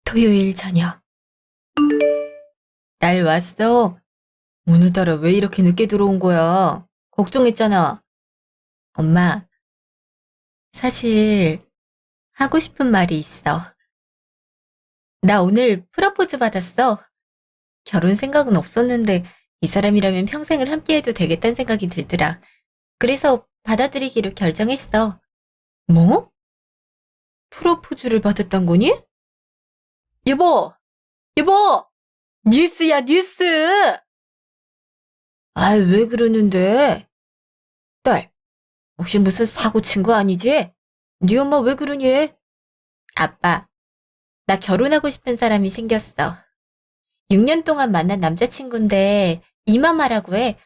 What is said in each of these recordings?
토요일 저녁. 딸 왔어? 오늘따라 왜 이렇게 늦게 들어온 거야? 걱정했잖아. 엄마, 사실 하고 싶은 말이 있어. 나 오늘 프러포즈 받았어. 결혼 생각은 없었는데 이 사람이라면 평생을 함께해도 되겠다는 생각이 들더라. 그래서 받아들이기로 결정했어. 뭐? 프러포즈를 받았단 거니? 여보! 여보! 뉴스야, 뉴스! 아, 왜 그러는데? 딸, 혹시 무슨 사고 친 거 아니지? 네 엄마 왜 그러니? 아빠, 나 결혼하고 싶은 사람이 생겼어. 6년 동안 만난 남자친구인데 이마마라고 해.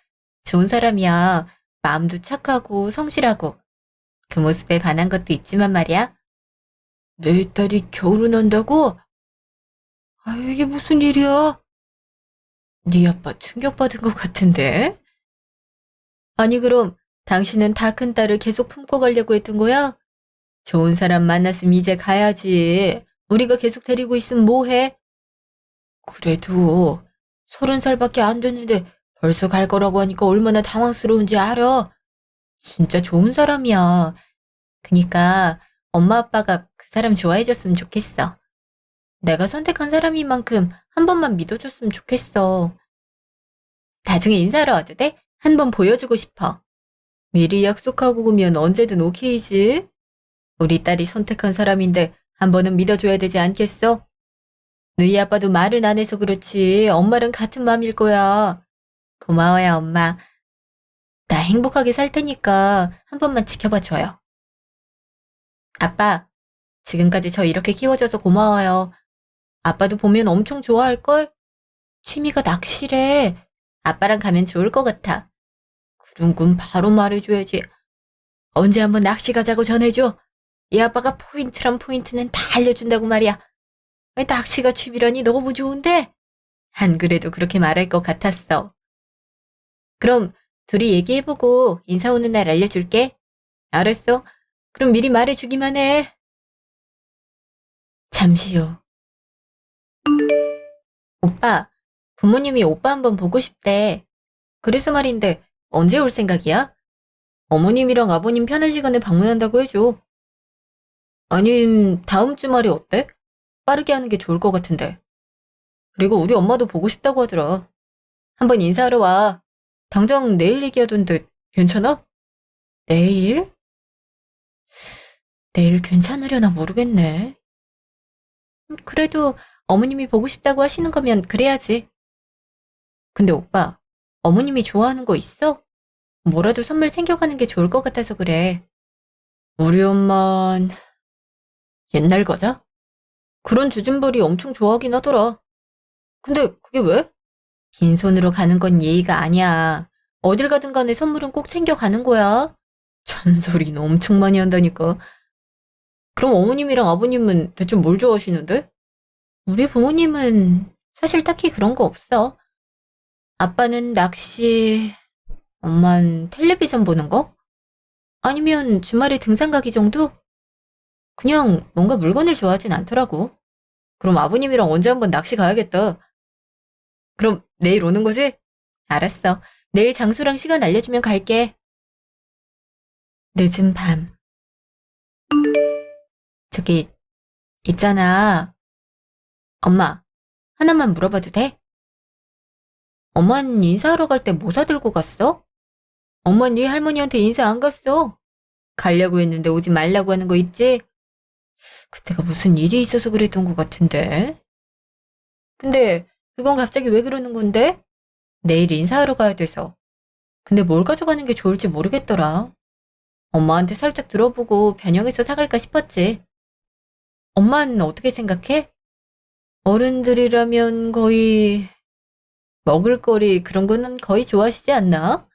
좋은 사람이야. 마음도 착하고 성실하고. 그 모습에 반한 것도 있지만 말이야. 내 딸이 결혼한다고? 아, 이게 무슨 일이야? 네 아빠 충격받은 것 같은데? 아니 그럼 당신은 다 큰 딸을 계속 품고 가려고 했던 거야? 좋은 사람 만났으면 이제 가야지. 우리가 계속 데리고 있으면 뭐해? 그래도 30살밖에 안 됐는데 벌써 갈 거라고 하니까 얼마나 당황스러운지 알아. 진짜 좋은 사람이야. 그니까 엄마 아빠가 그 사람 좋아해줬으면 좋겠어. 내가 선택한 사람인 만큼 한 번만 믿어줬으면 좋겠어. 나중에 인사하러 와도 돼? 한 번 보여주고 싶어. 미리 약속하고 오면 언제든 오케이지. 우리 딸이 선택한 사람인데 한 번은 믿어줘야 되지 않겠어? 너희 아빠도 말은 안 해서 그렇지 엄마랑 같은 마음일 거야. 고마워요, 엄마. 나 행복하게 살 테니까 한 번만 지켜봐 줘요. 아빠, 지금까지 저 이렇게 키워줘서 고마워요. 아빠도 보면 엄청 좋아할걸? 취미가 낚시래. 아빠랑 가면 좋을 것 같아. 그런 건 바로 말해줘야지. 언제 한번 낚시 가자고 전해줘. 이 아빠가 포인트란 포인트는 다 알려준다고 말이야. 낚시가 취미라니 너무 좋은데? 안 그래도 그렇게 말할 것 같았어. 그럼 둘이 얘기해보고 인사 오는 날 알려줄게. 알았어. 그럼 미리 말해주기만 해. 잠시 후. 오빠, 부모님이 오빠 한번 보고 싶대. 그래서 말인데 언제 올 생각이야? 어머님이랑 아버님 편한 시간에 방문한다고 해줘. 아님 다음 주말이 어때? 빠르게 하는 게 좋을 것 같은데. 그리고 우리 엄마도 보고 싶다고 하더라. 한번 인사하러 와. 당장 내일 얘기하던데 괜찮아? 내일? 내일 괜찮으려나 모르겠네. 그래도 어머님이 보고 싶다고 하시는 거면 그래야지. 근데 오빠, 어머님이 좋아하는 거 있어? 뭐라도 선물 챙겨가는 게 좋을 것 같아서 그래. 우리 엄만 옛날 과자? 그런 주진벌이 엄청 좋아하긴 하더라. 근데 그게 왜? 빈손으로 가는 건 예의가 아니야. 어딜 가든 간에 선물은 꼭 챙겨가는 거야. 잔소리는 엄청 많이 한다니까. 그럼 어머님이랑 아버님은 대체 뭘 좋아하시는데? 우리 부모님은 사실 딱히 그런 거 없어. 아빠는 낚시, 엄만 텔레비전 보는 거? 아니면 주말에 등산 가기 정도? 그냥 뭔가 물건을 좋아하진 않더라고. 그럼 아버님이랑 언제 한번 낚시 가야겠다. 그럼 내일 오는 거지? 알았어. 내일 장소랑 시간 알려주면 갈게. 늦은 밤. 저기, 있잖아. 엄마, 하나만 물어봐도 돼? 엄마는 인사하러 갈 때 뭐 사들고 갔어? 엄마 네 할머니한테 인사 안 갔어. 가려고 했는데 오지 말라고 하는 거 있지? 그때가 무슨 일이 있어서 그랬던 것 같은데. 근데 그건 갑자기 왜 그러는 건데? 내일 인사하러 가야 돼서. 근데 뭘 가져가는 게 좋을지 모르겠더라. 엄마한테 살짝 들어보고 변형해서 사갈까 싶었지. 엄마는 어떻게 생각해? 어른들이라면 거의 먹을거리 그런 거는 거의 좋아하시지 않나?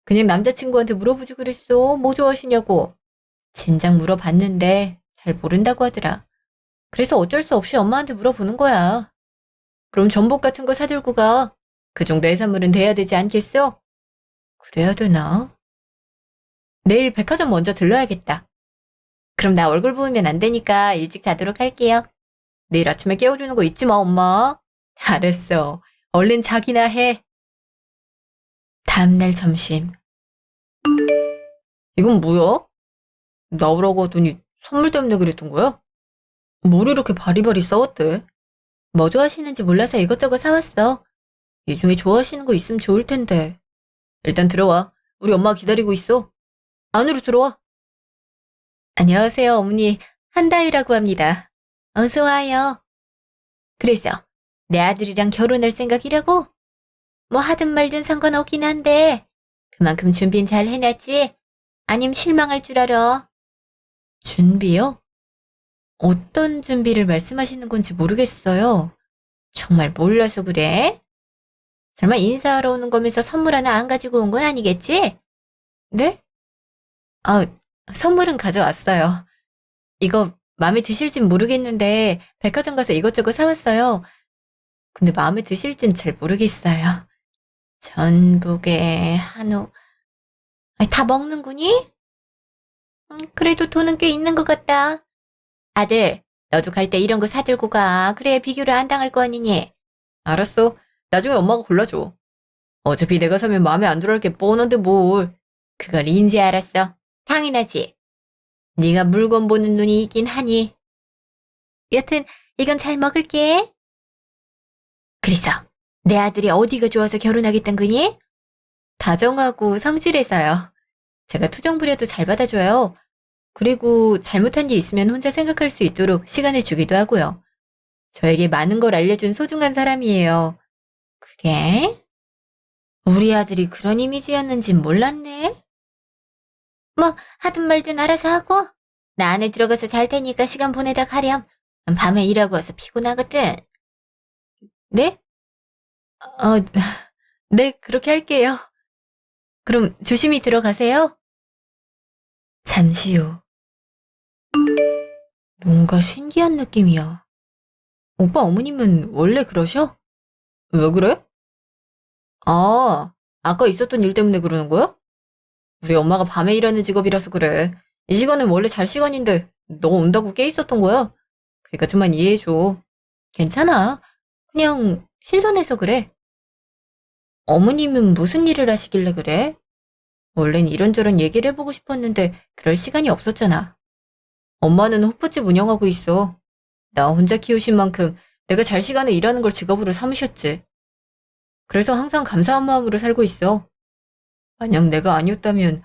그냥 남자친구한테 물어보지 그랬어. 뭐 좋아하시냐고. 진작 물어봤는데 잘 모른다고 하더라. 그래서 어쩔 수 없이 엄마한테 물어보는 거야. 그럼 전복 같은 거 사들고 가. 그 정도 해산물은 돼야 되지 않겠어? 그래야 되나? 내일 백화점 먼저 들러야겠다. 그럼 나 얼굴 보이면 안 되니까 일찍 자도록 할게요. 내일 아침에 깨워주는 거 잊지 마, 엄마. 알았어. 얼른 자기나 해. 다음날 점심. 이건 뭐야? 나오라고 하더니 선물 때문에 그랬던 거야? 뭘 이렇게 바리바리 싸웠대? 뭐 좋아하시는지 몰라서 이것저것 사왔어. 이 중에 좋아하시는 거 있으면 좋을 텐데. 일단 들어와. 우리 엄마 기다리고 있어. 안으로 들어와. 안녕하세요, 어머니. 한다희라고 합니다. 어서 와요. 그래서 내 아들이랑 결혼할 생각이라고? 뭐 하든 말든 상관없긴 한데 그만큼 준비는 잘 해놨지? 아님 실망할 줄 알아. 준비요? 어떤 준비를 말씀하시는 건지 모르겠어요. 정말 몰라서 그래? 설마 인사하러 오는 거면서 선물 하나 안 가지고 온 건 아니겠지? 네? 아, 선물은 가져왔어요. 이거 마음에 드실진 모르겠는데 백화점 가서 이것저것 사왔어요. 근데 마음에 드실진 잘 모르겠어요. 전북에 한우. 다 먹는구니? 그래도 돈은 꽤 있는 것 같다. 아들, 너도 갈 때 이런 거 사들고 가. 그래야 비교를 안 당할 거 아니니? 알았어. 나중에 엄마가 골라줘. 어차피 내가 사면 마음에 안 들어 할 게 뻔한데 뭘. 그걸 인지 알았어. 당연하지. 네가 물건 보는 눈이 있긴 하니. 여튼 이건 잘 먹을게. 그래서 내 아들이 어디가 좋아서 결혼하겠단 거니? 다정하고 성실해서요. 제가 투정 부려도 잘 받아줘요. 그리고 잘못한 게 있으면 혼자 생각할 수 있도록 시간을 주기도 하고요. 저에게 많은 걸 알려준 소중한 사람이에요. 그래? 우리 아들이 그런 이미지였는진 몰랐네. 뭐 하든 말든 알아서 하고 나 안에 들어가서 잘 테니까 시간 보내다 가렴. 밤에 일하고 와서 피곤하거든. 네? 어, 네, 그렇게 할게요. 그럼 조심히 들어가세요. 잠시 후. 뭔가 신기한 느낌이야. 오빠 어머님은 원래 그러셔? 왜 그래? 아, 아까 있었던 일 때문에 그러는 거야? 우리 엄마가 밤에 일하는 직업이라서 그래. 이 시간은 원래 잘 시간인데 너 온다고 깨 있었던 거야. 그러니까 좀만 이해해줘. 괜찮아. 그냥 신선해서 그래. 어머님은 무슨 일을 하시길래 그래? 원래는 이런저런 얘기를 해보고 싶었는데 그럴 시간이 없었잖아. 엄마는 호프집 운영하고 있어. 나 혼자 키우신 만큼 내가 잘 시간에 일하는 걸 직업으로 삼으셨지. 그래서 항상 감사한 마음으로 살고 있어. 만약 내가 아니었다면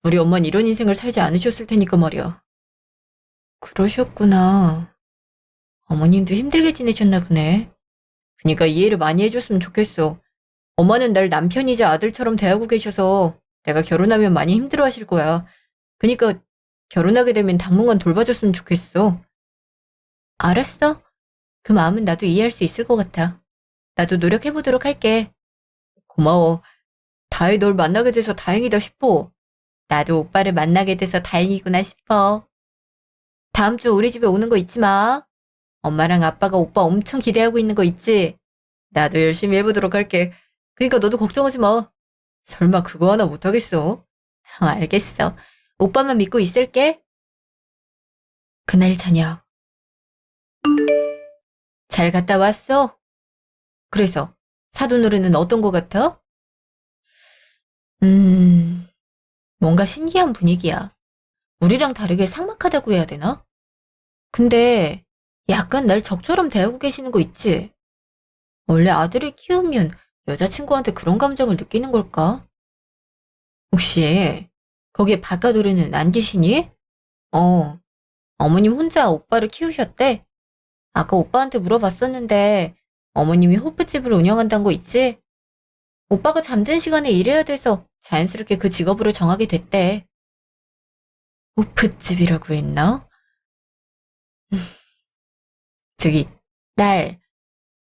우리 엄마는 이런 인생을 살지 않으셨을 테니까 말이야. 그러셨구나. 어머님도 힘들게 지내셨나 보네. 그러니까 이해를 많이 해줬으면 좋겠어. 엄마는 날 남편이자 아들처럼 대하고 계셔서 내가 결혼하면 많이 힘들어하실 거야. 그러니까 결혼하게 되면 당분간 돌봐줬으면 좋겠어. 알았어. 그 마음은 나도 이해할 수 있을 것 같아. 나도 노력해보도록 할게. 고마워. 다혜 널 만나게 돼서 다행이다 싶어. 나도 오빠를 만나게 돼서 다행이구나 싶어. 다음 주 우리 집에 오는 거 잊지 마. 엄마랑 아빠가 오빠 엄청 기대하고 있는 거 있지? 나도 열심히 해보도록 할게. 그러니까 너도 걱정하지 마. 설마 그거 하나 못하겠어? 알겠어. 오빠만 믿고 있을게. 그날 저녁. 잘 갔다 왔어? 그래서 사돈어른은 어떤 거 같아? 뭔가 신기한 분위기야. 우리랑 다르게 삭막하다고 해야 되나? 근데 약간 날 적처럼 대하고 계시는 거 있지? 원래 아들을 키우면 여자친구한테 그런 감정을 느끼는 걸까? 혹시 거기에 바깥으로는 안 계시니? 어, 어머님 혼자 오빠를 키우셨대? 아까 오빠한테 물어봤었는데 어머님이 호프집을 운영한다는 거 있지? 오빠가 잠든 시간에 일해야 돼서 자연스럽게 그 직업으로 정하게 됐대. 호프집이라고 했나? 저기, 딸,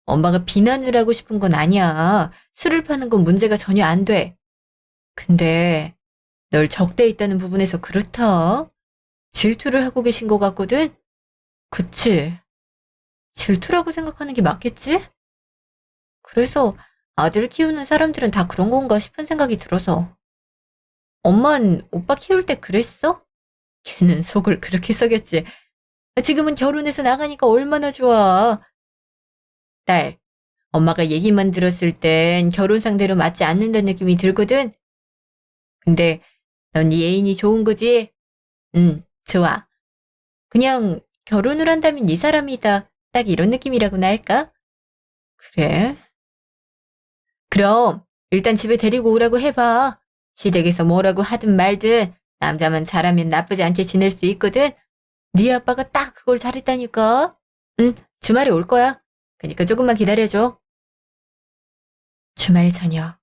엄마가 비난을 하고 싶은 건 아니야. 술을 파는 건 문제가 전혀 안 돼. 근데 널 적대했다는 부분에서 그렇다. 질투를 하고 계신 것 같거든? 그치? 질투라고 생각하는 게 맞겠지? 그래서 아들 키우는 사람들은 다 그런 건가 싶은 생각이 들어서. 엄만 오빠 키울 때 그랬어? 걔는 속을 그렇게 썩였지. 지금은 결혼해서 나가니까 얼마나 좋아. 딸, 엄마가 얘기만 들었을 땐 결혼 상대로 맞지 않는다는 느낌이 들거든? 근데 넌 네 애인이 좋은 거지? 응, 좋아. 그냥 결혼을 한다면 네 사람이다. 딱 이런 느낌이라고나 할까? 그래? 그럼 일단 집에 데리고 오라고 해봐. 시댁에서 뭐라고 하든 말든 남자만 잘하면 나쁘지 않게 지낼 수 있거든. 네 아빠가 딱 그걸 잘했다니까. 응, 주말에 올 거야. 그러니까 조금만 기다려줘. 주말 저녁.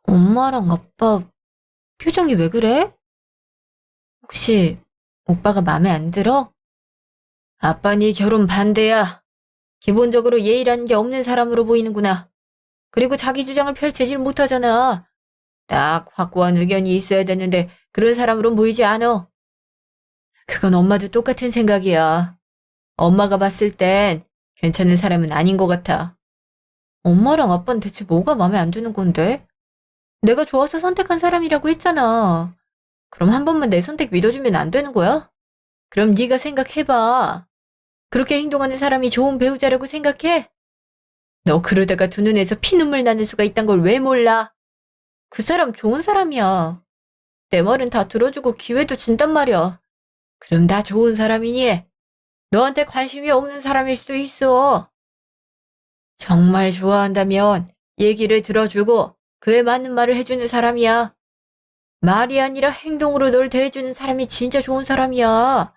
엄마랑 아빠 표정이 왜 그래? 혹시 오빠가 마음에 안 들어? 아빠 네 결혼 반대야. 기본적으로 예의라는 게 없는 사람으로 보이는구나. 그리고 자기 주장을 펼치질 못하잖아. 딱 확고한 의견이 있어야 되는데 그런 사람으로 보이지 않아. 그건 엄마도 똑같은 생각이야. 엄마가 봤을 땐 괜찮은 사람은 아닌 것 같아. 엄마랑 아빠는 대체 뭐가 마음에 안 드는 건데? 내가 좋아서 선택한 사람이라고 했잖아. 그럼 한 번만 내 선택 믿어주면 안 되는 거야? 그럼 네가 생각해봐. 그렇게 행동하는 사람이 좋은 배우자라고 생각해? 너 그러다가 두 눈에서 피눈물 나는 수가 있단 걸 왜 몰라? 그 사람 좋은 사람이야. 내 말은 다 들어주고 기회도 준단 말이야. 그럼 나 좋은 사람이니? 너한테 관심이 없는 사람일 수도 있어. 정말 좋아한다면 얘기를 들어주고 그에 맞는 말을 해주는 사람이야. 말이 아니라 행동으로 널 대해주는 사람이 진짜 좋은 사람이야.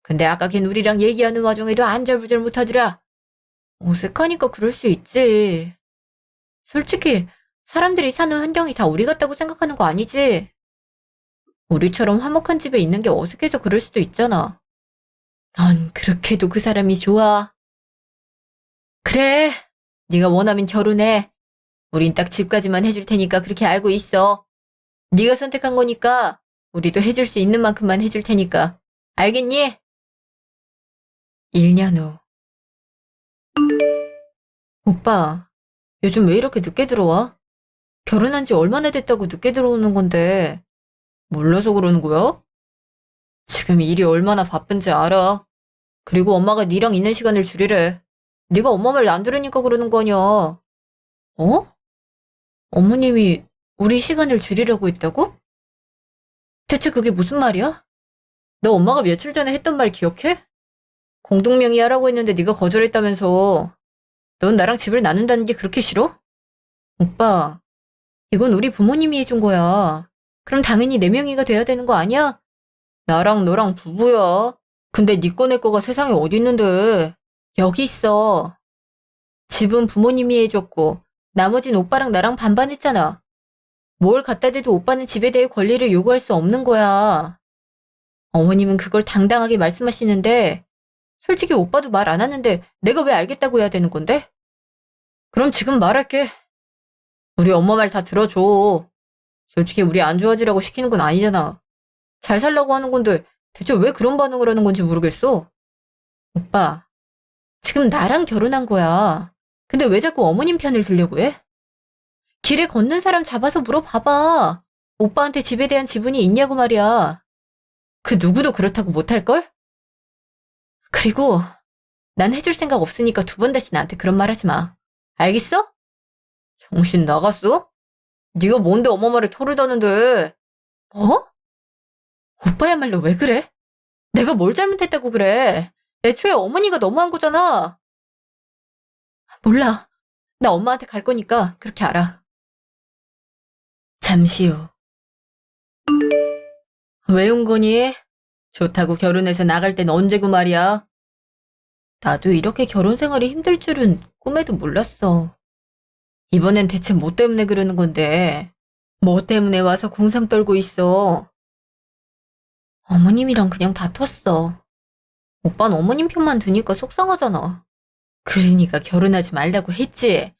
근데 아까 걔 우리랑 얘기하는 와중에도 안절부절 못하더라. 어색하니까 그럴 수 있지. 솔직히 사람들이 사는 환경이 다 우리 같다고 생각하는 거 아니지? 우리처럼 화목한 집에 있는 게 어색해서 그럴 수도 있잖아. 넌 그렇게도 그 사람이 좋아. 그래. 네가 원하면 결혼해. 우린 딱 집까지만 해줄 테니까 그렇게 알고 있어. 네가 선택한 거니까 우리도 해줄 수 있는 만큼만 해줄 테니까. 알겠니? 1년 후. 오빠, 요즘 왜 이렇게 늦게 들어와? 결혼한 지 얼마나 됐다고 늦게 들어오는 건데. 몰라서 그러는 거야? 지금 일이 얼마나 바쁜지 알아. 그리고 엄마가 니랑 있는 시간을 줄이래. 네가 엄마 말 안 들으니까 그러는 거냐. 어? 어머님이 우리 시간을 줄이라고 했다고? 대체 그게 무슨 말이야? 너 엄마가 며칠 전에 했던 말 기억해? 공동명의하라고 했는데 네가 거절했다면서. 넌 나랑 집을 나눈다는 게 그렇게 싫어? 오빠, 이건 우리 부모님이 해준 거야. 그럼 당연히 내 명의가 돼야 되는 거 아니야? 나랑 너랑 부부야. 근데 네 거 내 거가 세상에 어디 있는데. 여기 있어. 집은 부모님이 해줬고 나머진 오빠랑 나랑 반반 했잖아. 뭘 갖다 대도 오빠는 집에 대해 권리를 요구할 수 없는 거야. 어머님은 그걸 당당하게 말씀하시는데 솔직히 오빠도 말 안 하는데 내가 왜 알겠다고 해야 되는 건데? 그럼 지금 말할게. 우리 엄마 말 다 들어줘. 솔직히 우리 안 좋아지라고 시키는 건 아니잖아. 잘 살라고 하는 건데 대체 왜 그런 반응을 하는 건지 모르겠어. 오빠, 지금 나랑 결혼한 거야. 근데 왜 자꾸 어머님 편을 들려고 해? 길에 걷는 사람 잡아서 물어봐봐. 오빠한테 집에 대한 지분이 있냐고 말이야. 그 누구도 그렇다고 못할걸? 그리고 난 해줄 생각 없으니까 두 번 다시 나한테 그런 말 하지 마. 알겠어? 정신 나갔어? 네가 뭔데 엄마 말에 토를 다는데. 뭐? 오빠야말로 왜 그래? 내가 뭘 잘못했다고 그래? 애초에 어머니가 너무한 거잖아. 몰라. 나 엄마한테 갈 거니까 그렇게 알아. 잠시 후. 왜 온 거니? 좋다고 결혼해서 나갈 땐 언제고 말이야. 나도 이렇게 결혼 생활이 힘들 줄은 꿈에도 몰랐어. 이번엔 대체 뭐 때문에 그러는 건데? 뭐 때문에 와서 궁상 떨고 있어? 어머님이랑 그냥 다퉜어. 오빤 어머님 편만 드니까 속상하잖아. 그러니까 결혼하지 말라고 했지.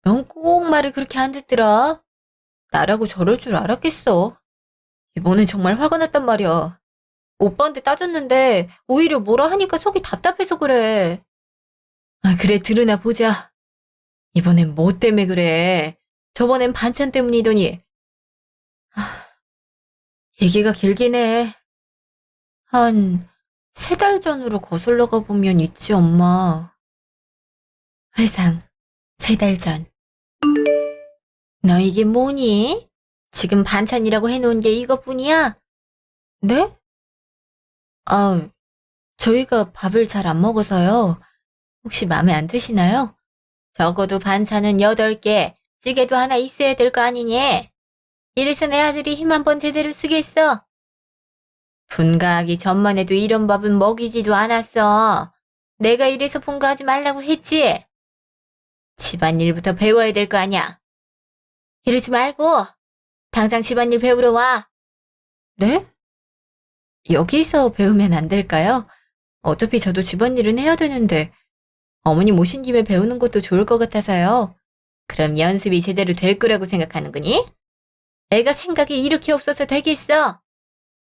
넌 꼭 말을 그렇게 안 듣더라. 나라고 저럴 줄 알았겠어. 이번엔 정말 화가 났단 말이야. 오빠한테 따졌는데 오히려 뭐라 하니까 속이 답답해서 그래. 아, 그래 들으나 보자. 이번엔 뭐 때문에 그래? 저번엔 반찬 때문이더니. 하, 얘기가 길긴 해. 한 3달 전으로 거슬러 가보면 있지, 엄마. 회상, 3달 전. 너 이게 뭐니? 지금 반찬이라고 해놓은 게 이것뿐이야? 네? 아, 저희가 밥을 잘 안 먹어서요. 혹시 마음에 안 드시나요? 적어도 반찬은 8개, 찌개도 하나 있어야 될 거 아니니? 이래서 내 아들이 힘 한 번 제대로 쓰겠어? 분가하기 전만 해도 이런 밥은 먹이지도 않았어. 내가 이래서 분가하지 말라고 했지? 집안일부터 배워야 될 거 아냐? 이러지 말고 당장 집안일 배우러 와. 네? 여기서 배우면 안 될까요? 어차피 저도 집안일은 해야 되는데 어머님 오신 김에 배우는 것도 좋을 것 같아서요. 그럼 연습이 제대로 될 거라고 생각하는 거니? 애가 생각이 이렇게 없어서 되겠어?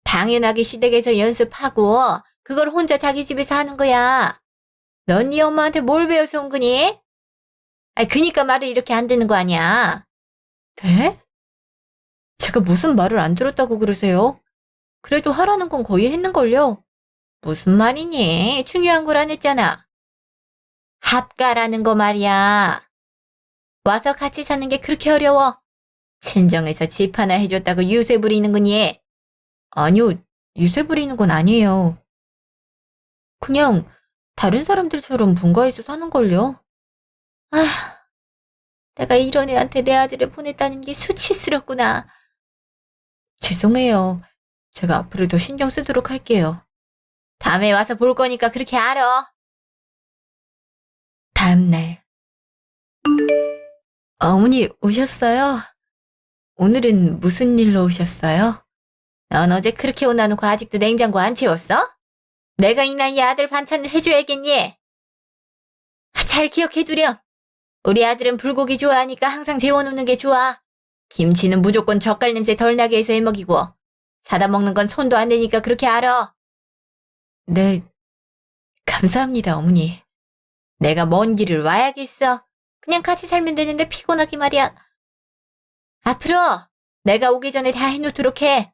당연하게 시댁에서 연습하고 그걸 혼자 자기 집에서 하는 거야. 넌 네 엄마한테 뭘 배워서 온 거니? 그니까 말을 이렇게 안 듣는 거 아니야. 네? 제가 무슨 말을 안 들었다고 그러세요? 그래도 하라는 건 거의 했는걸요. 무슨 말이니? 중요한 걸 안 했잖아. 합가라는 거 말이야. 와서 같이 사는 게 그렇게 어려워. 친정에서 집 하나 해줬다고 유세 부리는 거니? 아니요, 유세 부리는 건 아니에요. 그냥 다른 사람들처럼 분가해서 사는걸요. 아, 내가 이런 애한테 내 아들을 보냈다는 게 수치스럽구나. 죄송해요. 제가 앞으로 더 신경 쓰도록 할게요. 다음에 와서 볼 거니까 그렇게 알아. 다음 날. 어머니 오셨어요? 오늘은 무슨 일로 오셨어요? 넌 어제 그렇게 온다 놓고 아직도 냉장고 안 채웠어? 내가 이 나이에 아들 반찬을 해줘야겠니? 잘 기억해두렴. 우리 아들은 불고기 좋아하니까 항상 재워놓는 게 좋아. 김치는 무조건 젓갈 냄새 덜 나게 해서 해먹이고 사다 먹는 건 손도 안 대니까 그렇게 알아. 네, 감사합니다, 어머니. 내가 먼 길을 와야겠어. 그냥 같이 살면 되는데 피곤하기 말이야. 앞으로 내가 오기 전에 다 해놓도록 해.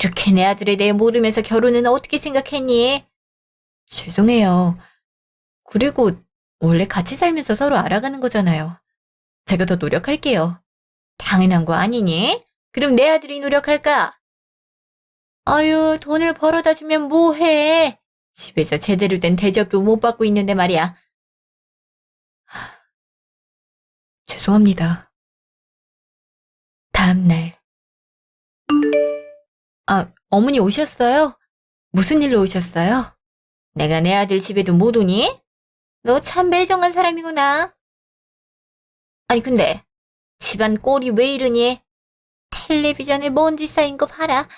이렇게 내 아들에 대해 모르면서 결혼은 어떻게 생각했니? 죄송해요. 그리고 원래 같이 살면서 서로 알아가는 거잖아요. 제가 더 노력할게요. 당연한 거 아니니? 그럼 내 아들이 노력할까? 아유, 돈을 벌어다 주면 뭐해? 집에서 제대로 된 대접도 못 받고 있는데 말이야. 죄송합니다. 다음 날. 어머니 오셨어요? 무슨 일로 오셨어요? 내가 내 아들 집에도 못 오니? 너 참 매정한 사람이구나. 아니 근데 집안 꼴이 왜 이러니? 텔레비전에 먼지 쌓인 거 봐라.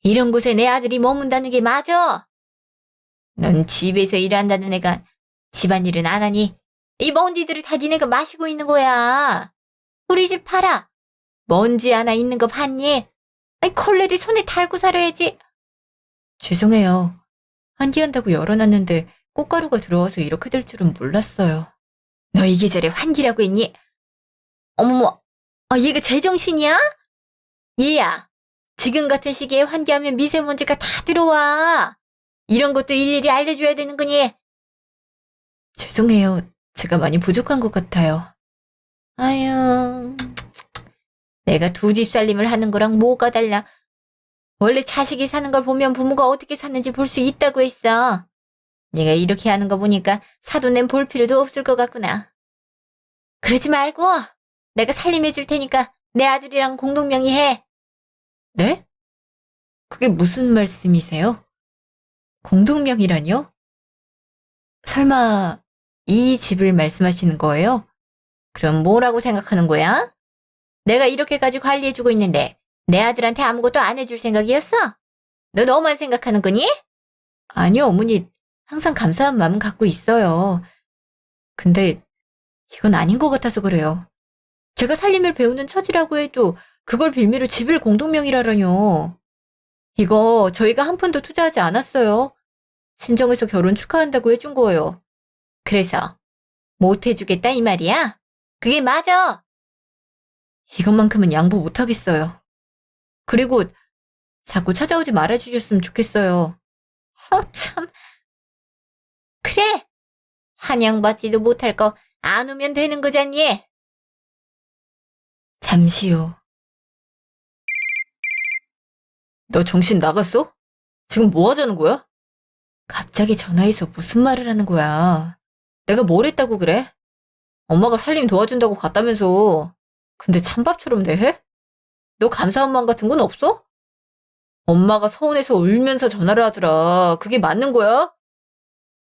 이런 곳에 내 아들이 머문다는 게 맞아? 넌 집에서 일한다는 애가 집안일은 안 하니? 이 먼지들을 다 니네가 마시고 있는 거야. 우리 집 봐라. 먼지 하나 있는 거 봤니? 아니 콜레를 손에 달고 살아야지. 죄송해요. 환기한다고 열어놨는데 꽃가루가 들어와서 이렇게 될 줄은 몰랐어요. 너 이 계절에 환기라고 했니? 어머머, 얘가 제정신이야? 얘야, 지금 같은 시기에 환기하면 미세먼지가 다 들어와. 이런 것도 일일이 알려줘야 되는 거니? 죄송해요. 제가 많이 부족한 것 같아요. 아유, 내가 두 집 살림을 하는 거랑 뭐가 달라. 원래 자식이 사는 걸 보면 부모가 어떻게 사는지 볼 수 있다고 했어. 네가 이렇게 하는 거 보니까 사돈낸 볼 필요도 없을 것 같구나. 그러지 말고 내가 살림해 줄 테니까 내 아들이랑 공동명의해. 네? 그게 무슨 말씀이세요? 공동명의라뇨? 설마 이 집을 말씀하시는 거예요? 그럼 뭐라고 생각하는 거야? 내가 이렇게까지 관리해주고 있는데 내 아들한테 아무것도 안 해줄 생각이었어? 너 너만 생각하는 거니? 아니요, 어머니. 항상 감사한 마음 갖고 있어요. 근데 이건 아닌 것 같아서 그래요. 제가 살림을 배우는 처지라고 해도 그걸 빌미로 집을 공동명의라라뇨. 이거 저희가 한 푼도 투자하지 않았어요. 친정에서 결혼 축하한다고 해준 거예요. 그래서 못 해주겠다 이 말이야? 그게 맞아. 이것만큼은 양보 못 하겠어요. 그리고 자꾸 찾아오지 말아주셨으면 좋겠어요. 참. 그래. 환영받지도 못할 거 안 오면 되는 거잖니. 잠시 후. 너 정신 나갔어? 지금 뭐 하자는 거야? 갑자기 전화해서 무슨 말을 하는 거야? 내가 뭘 했다고 그래? 엄마가 살림 도와준다고 갔다면서. 근데 찬밥처럼 대해? 너 감사한 마음 같은 건 없어? 엄마가 서운해서 울면서 전화를 하더라. 그게 맞는 거야?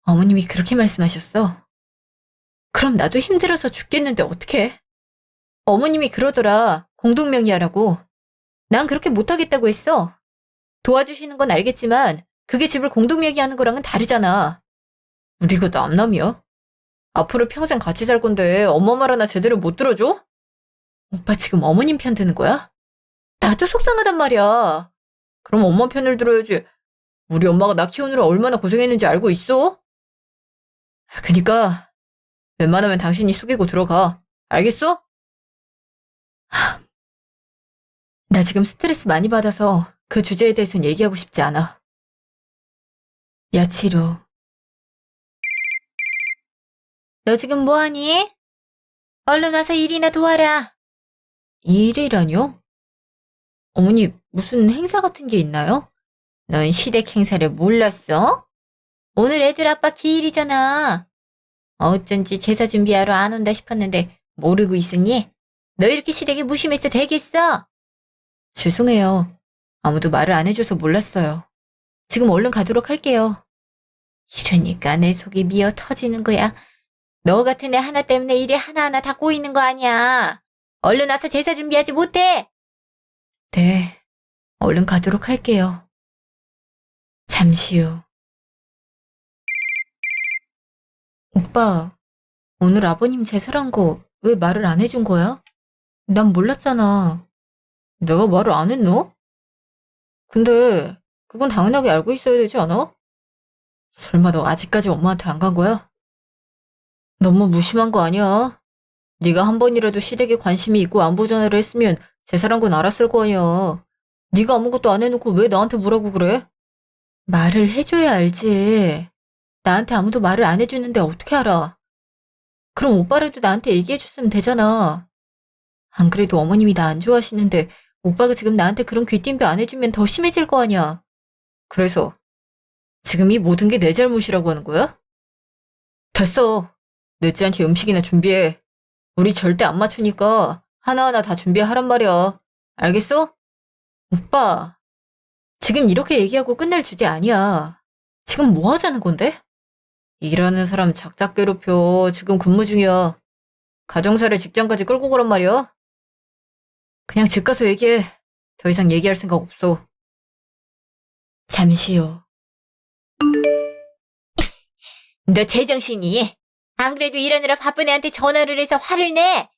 어머님이 그렇게 말씀하셨어. 그럼 나도 힘들어서 죽겠는데 어떡해? 어머님이 그러더라. 공동명의하라고. 난 그렇게 못하겠다고 했어. 도와주시는 건 알겠지만 그게 집을 공동명의하는 거랑은 다르잖아. 우리가 남남이야? 앞으로 평생 같이 살 건데 엄마 말 하나 제대로 못 들어줘? 오빠 지금 어머님 편 드는 거야? 나도 속상하단 말이야. 그럼 엄마 편을 들어야지. 우리 엄마가 나 키우느라 얼마나 고생했는지 알고 있어? 그니까 웬만하면 당신이 숙이고 들어가. 알겠어? 나 지금 스트레스 많이 받아서 그 주제에 대해서는 얘기하고 싶지 않아. 며칠 후. 너 지금 뭐하니? 얼른 와서 일이나 도와라. 일이라뇨? 어머니 무슨 행사 같은 게 있나요? 넌 시댁 행사를 몰랐어? 오늘 애들 아빠 기일이잖아. 어쩐지 제사 준비하러 안 온다 싶었는데 모르고 있었니? 너 이렇게 시댁에 무심해서 되겠어? 죄송해요. 아무도 말을 안 해줘서 몰랐어요. 지금 얼른 가도록 할게요. 이러니까 내 속이 미어 터지는 거야. 너 같은 애 하나 때문에 일이 하나하나 다 꼬이는 거 아니야. 얼른 와서 제사 준비하지 못해? 네, 얼른 가도록 할게요. 잠시 후. 오빠, 오늘 아버님 제사란 거 왜 말을 안 해준 거야? 난 몰랐잖아. 내가 말을 안 했노? 근데 그건 당연하게 알고 있어야 되지 않아? 설마 너 아직까지 엄마한테 안 간 거야? 너무 무심한 거 아니야? 네가 한 번이라도 시댁에 관심이 있고 안부 전화를 했으면 제사란 건 알았을 거 아니야. 네가 아무것도 안 해놓고 왜 나한테 뭐라고 그래? 말을 해줘야 알지. 나한테 아무도 말을 안 해주는데 어떻게 알아? 그럼 오빠라도 나한테 얘기해줬으면 되잖아. 안 그래도 어머님이 나 안 좋아하시는데 오빠가 지금 나한테 그런 귀띔도 안 해주면 더 심해질 거 아니야. 그래서 지금 이 모든 게 내 잘못이라고 하는 거야? 됐어. 늦지 않게 음식이나 준비해. 우리 절대 안 맞추니까 하나하나 다 준비하란 말이야. 알겠어? 오빠, 지금 이렇게 얘기하고 끝낼 주제 아니야. 지금 뭐 하자는 건데? 일하는 사람 작작 괴롭혀. 지금 근무 중이야. 가정사를 직장까지 끌고 가란 말이야. 그냥 집 가서 얘기해. 더 이상 얘기할 생각 없어. 잠시 후. 너 제정신이? 안 그래도 일하느라 바쁜 애한테 전화를 해서 화를 내?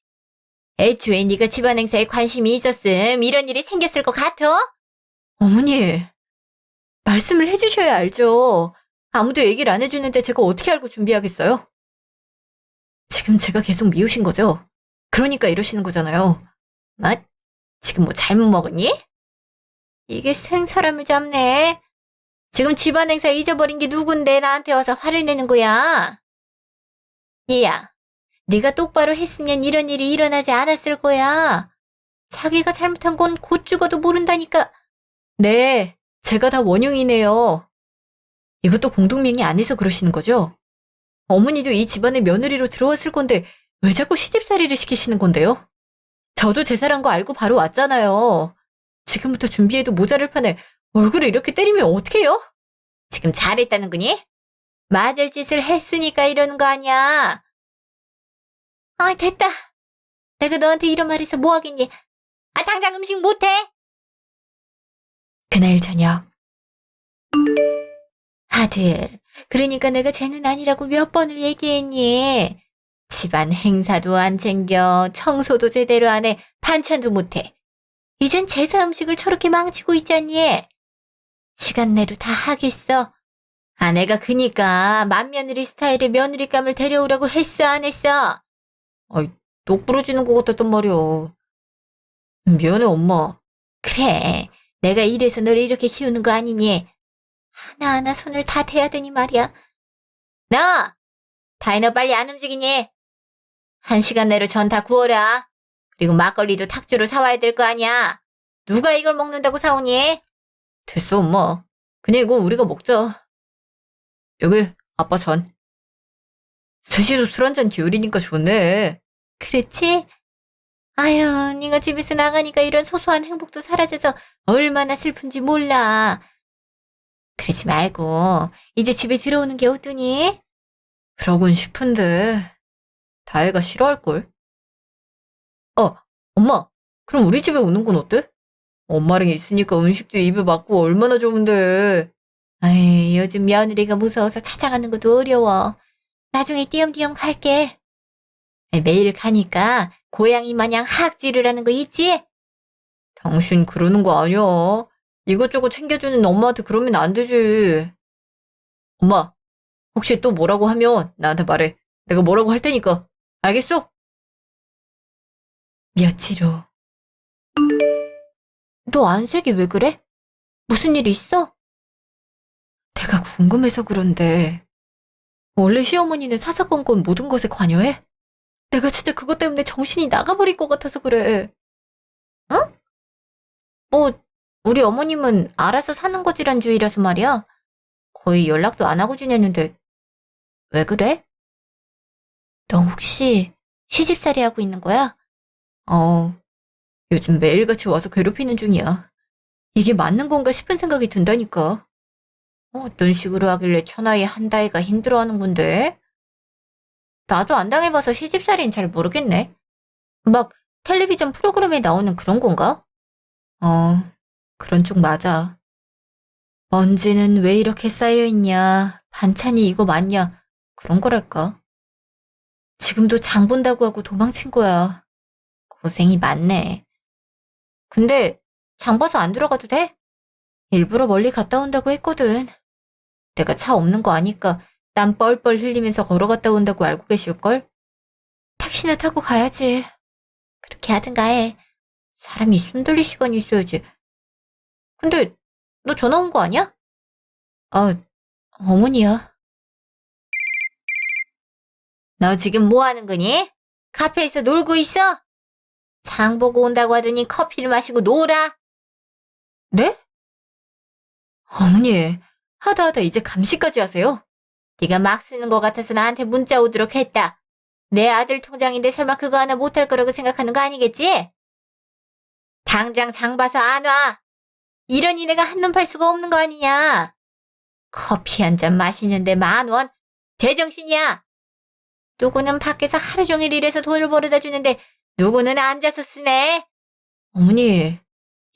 애초에 네가 집안 행사에 관심이 있었음 이런 일이 생겼을 것 같아? 어머니, 말씀을 해주셔야 알죠. 아무도 얘기를 안 해주는데 제가 어떻게 알고 준비하겠어요? 지금 제가 계속 미우신 거죠? 그러니까 이러시는 거잖아요. 맞? 지금 뭐 잘못 먹었니? 이게 생사람을 잡네. 지금 집안 행사 잊어버린 게 누군데 나한테 와서 화를 내는 거야? 얘야, 네가 똑바로 했으면 이런 일이 일어나지 않았을 거야. 자기가 잘못한 건 곧 죽어도 모른다니까. 네, 제가 다 원흉이네요. 이것도 공동명의 안에서 그러시는 거죠? 어머니도 이 집안의 며느리로 들어왔을 건데 왜 자꾸 시집살이를 시키시는 건데요? 저도 제사란 거 알고 바로 왔잖아요. 지금부터 준비해도 모자랄 판에 얼굴을 이렇게 때리면 어떡해요? 지금 잘했다는 거니? 맞을 짓을 했으니까 이러는 거 아니야. 아, 됐다. 내가 너한테 이런 말 해서 뭐 하겠니? 아, 당장 음식 못해? 그날 저녁. 아들, 그러니까 내가 쟤는 아니라고 몇 번을 얘기했니? 집안 행사도 안 챙겨, 청소도 제대로 안 해, 반찬도 못해. 이젠 제사 음식을 저렇게 망치고 있잖니? 시간 내로 다 하겠어. 아내가 그니까 맏며느리 스타일의 며느리감을 데려오라고 했어, 안 했어? 아이, 똑 부러지는 것 같았단 말이야. 미안해, 엄마. 그래, 내가 이래서 너를 이렇게 키우는 거 아니니? 하나하나 손을 다 대야 되니 말이야. 너! 다이너 빨리 안 움직이니? 1시간 내로 전 다 구워라. 그리고 막걸리도 탁주로 사와야 될 거 아니야. 누가 이걸 먹는다고 사오니? 됐어, 엄마. 그냥 이건 우리가 먹자. 여기 아빠 전. 셋이서 술 한잔 기울이니까 좋네. 그렇지? 아유, 네가 집에서 나가니까 이런 소소한 행복도 사라져서 얼마나 슬픈지 몰라. 그러지 말고 이제 집에 들어오는 게 어떠니? 그러곤 싶은데 다혜가 싫어할걸. 엄마, 그럼 우리 집에 오는 건 어때? 엄마랑 있으니까 음식도 입에 맞고 얼마나 좋은데. 아이, 요즘 며느리가 무서워서 찾아가는 것도 어려워. 나중에 띄엄띄엄 갈게. 매일 가니까 고양이 마냥 하악 지르라는 거 있지? 당신 그러는 거 아니야. 이것저것 챙겨주는 엄마한테 그러면 안 되지. 엄마, 혹시 또 뭐라고 하면 나한테 말해. 내가 뭐라고 할 테니까. 알겠어? 며칠 후. 너 안색이 왜 그래? 무슨 일 있어? 내가 궁금해서 그런데 원래 시어머니는 사사건건 모든 것에 관여해? 내가 진짜 그것 때문에 정신이 나가버릴 것 같아서 그래. 응? 뭐 우리 어머님은 알아서 사는 거지란 주의라서 말이야. 거의 연락도 안 하고 지냈는데 왜 그래? 너 혹시 시집살이 하고 있는 거야? 요즘 매일같이 와서 괴롭히는 중이야. 이게 맞는 건가 싶은 생각이 든다니까. 어떤 식으로 하길래 천하의 한다이가 힘들어하는 건데? 나도 안 당해봐서 시집살이는 잘 모르겠네. 막 텔레비전 프로그램에 나오는 그런 건가? 그런 쪽 맞아. 먼지는 왜 이렇게 쌓여있냐, 반찬이 이거 맞냐, 그런 거랄까. 지금도 장 본다고 하고 도망친 거야. 고생이 많네. 근데 장 봐서 안 들어가도 돼? 일부러 멀리 갔다 온다고 했거든. 내가 차 없는 거 아니까 땀 뻘뻘 흘리면서 걸어갔다 온다고 알고 계실걸? 택시나 타고 가야지. 그렇게 하든가 해. 사람이 숨 돌릴 시간이 있어야지. 근데 너 전화 온 거 아니야? 아, 어머니야. 너 지금 뭐 하는 거니? 카페에서 놀고 있어? 장 보고 온다고 하더니 커피를 마시고 놀아. 네? 어머니, 하다 이제 감시까지 하세요? 네가 막 쓰는 것 같아서 나한테 문자 오도록 했다. 내 아들 통장인데 설마 그거 하나 못할 거라고 생각하는 거 아니겠지? 당장 장 봐서 안 와. 이러니 내가 한눈 팔 수가 없는 거 아니냐. 커피 한 잔 마시는데 10,000원? 제정신이야. 누구는 밖에서 하루 종일 일해서 돈을 벌어다 주는데 누구는 앉아서 쓰네. 어머니,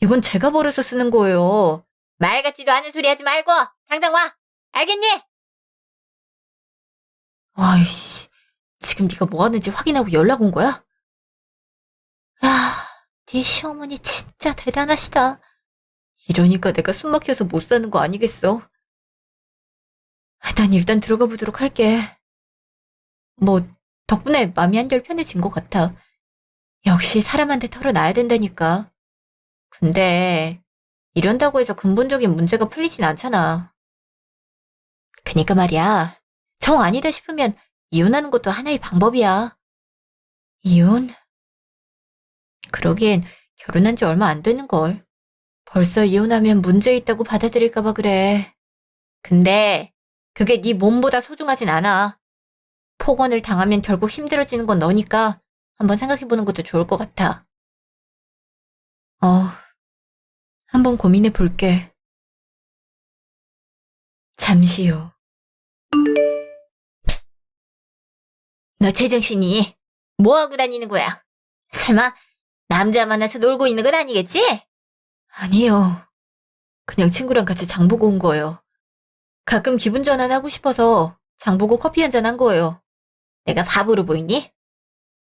이건 제가 벌어서 쓰는 거예요. 말 같지도 않은 소리 하지 말고 당장 와. 알겠니? 아이씨, 지금 네가 뭐 하는지 확인하고 연락 온 거야? 야, 네 시어머니 진짜 대단하시다. 이러니까 내가 숨 막혀서 못 사는 거 아니겠어? 난 일단 들어가 보도록 할게. 뭐 덕분에 마음이 한결 편해진 것 같아. 역시 사람한테 털어놔야 된다니까. 근데 이런다고 해서 근본적인 문제가 풀리진 않잖아. 그니까 말이야. 정 아니다 싶으면 이혼하는 것도 하나의 방법이야. 이혼? 그러기엔 결혼한 지 얼마 안 되는걸. 벌써 이혼하면 문제 있다고 받아들일까 봐 그래. 근데 그게 네 몸보다 소중하진 않아. 폭언을 당하면 결국 힘들어지는 건 너니까 한번 생각해보는 것도 좋을 것 같아. 한번 고민해 볼게. 잠시 후. 너 제정신이 뭐하고 다니는 거야? 설마 남자 만나서 놀고 있는 건 아니겠지? 아니요. 그냥 친구랑 같이 장 보고 온 거예요. 가끔 기분 전환하고 싶어서 장 보고 커피 한잔 한 거예요. 내가 바보로 보이니?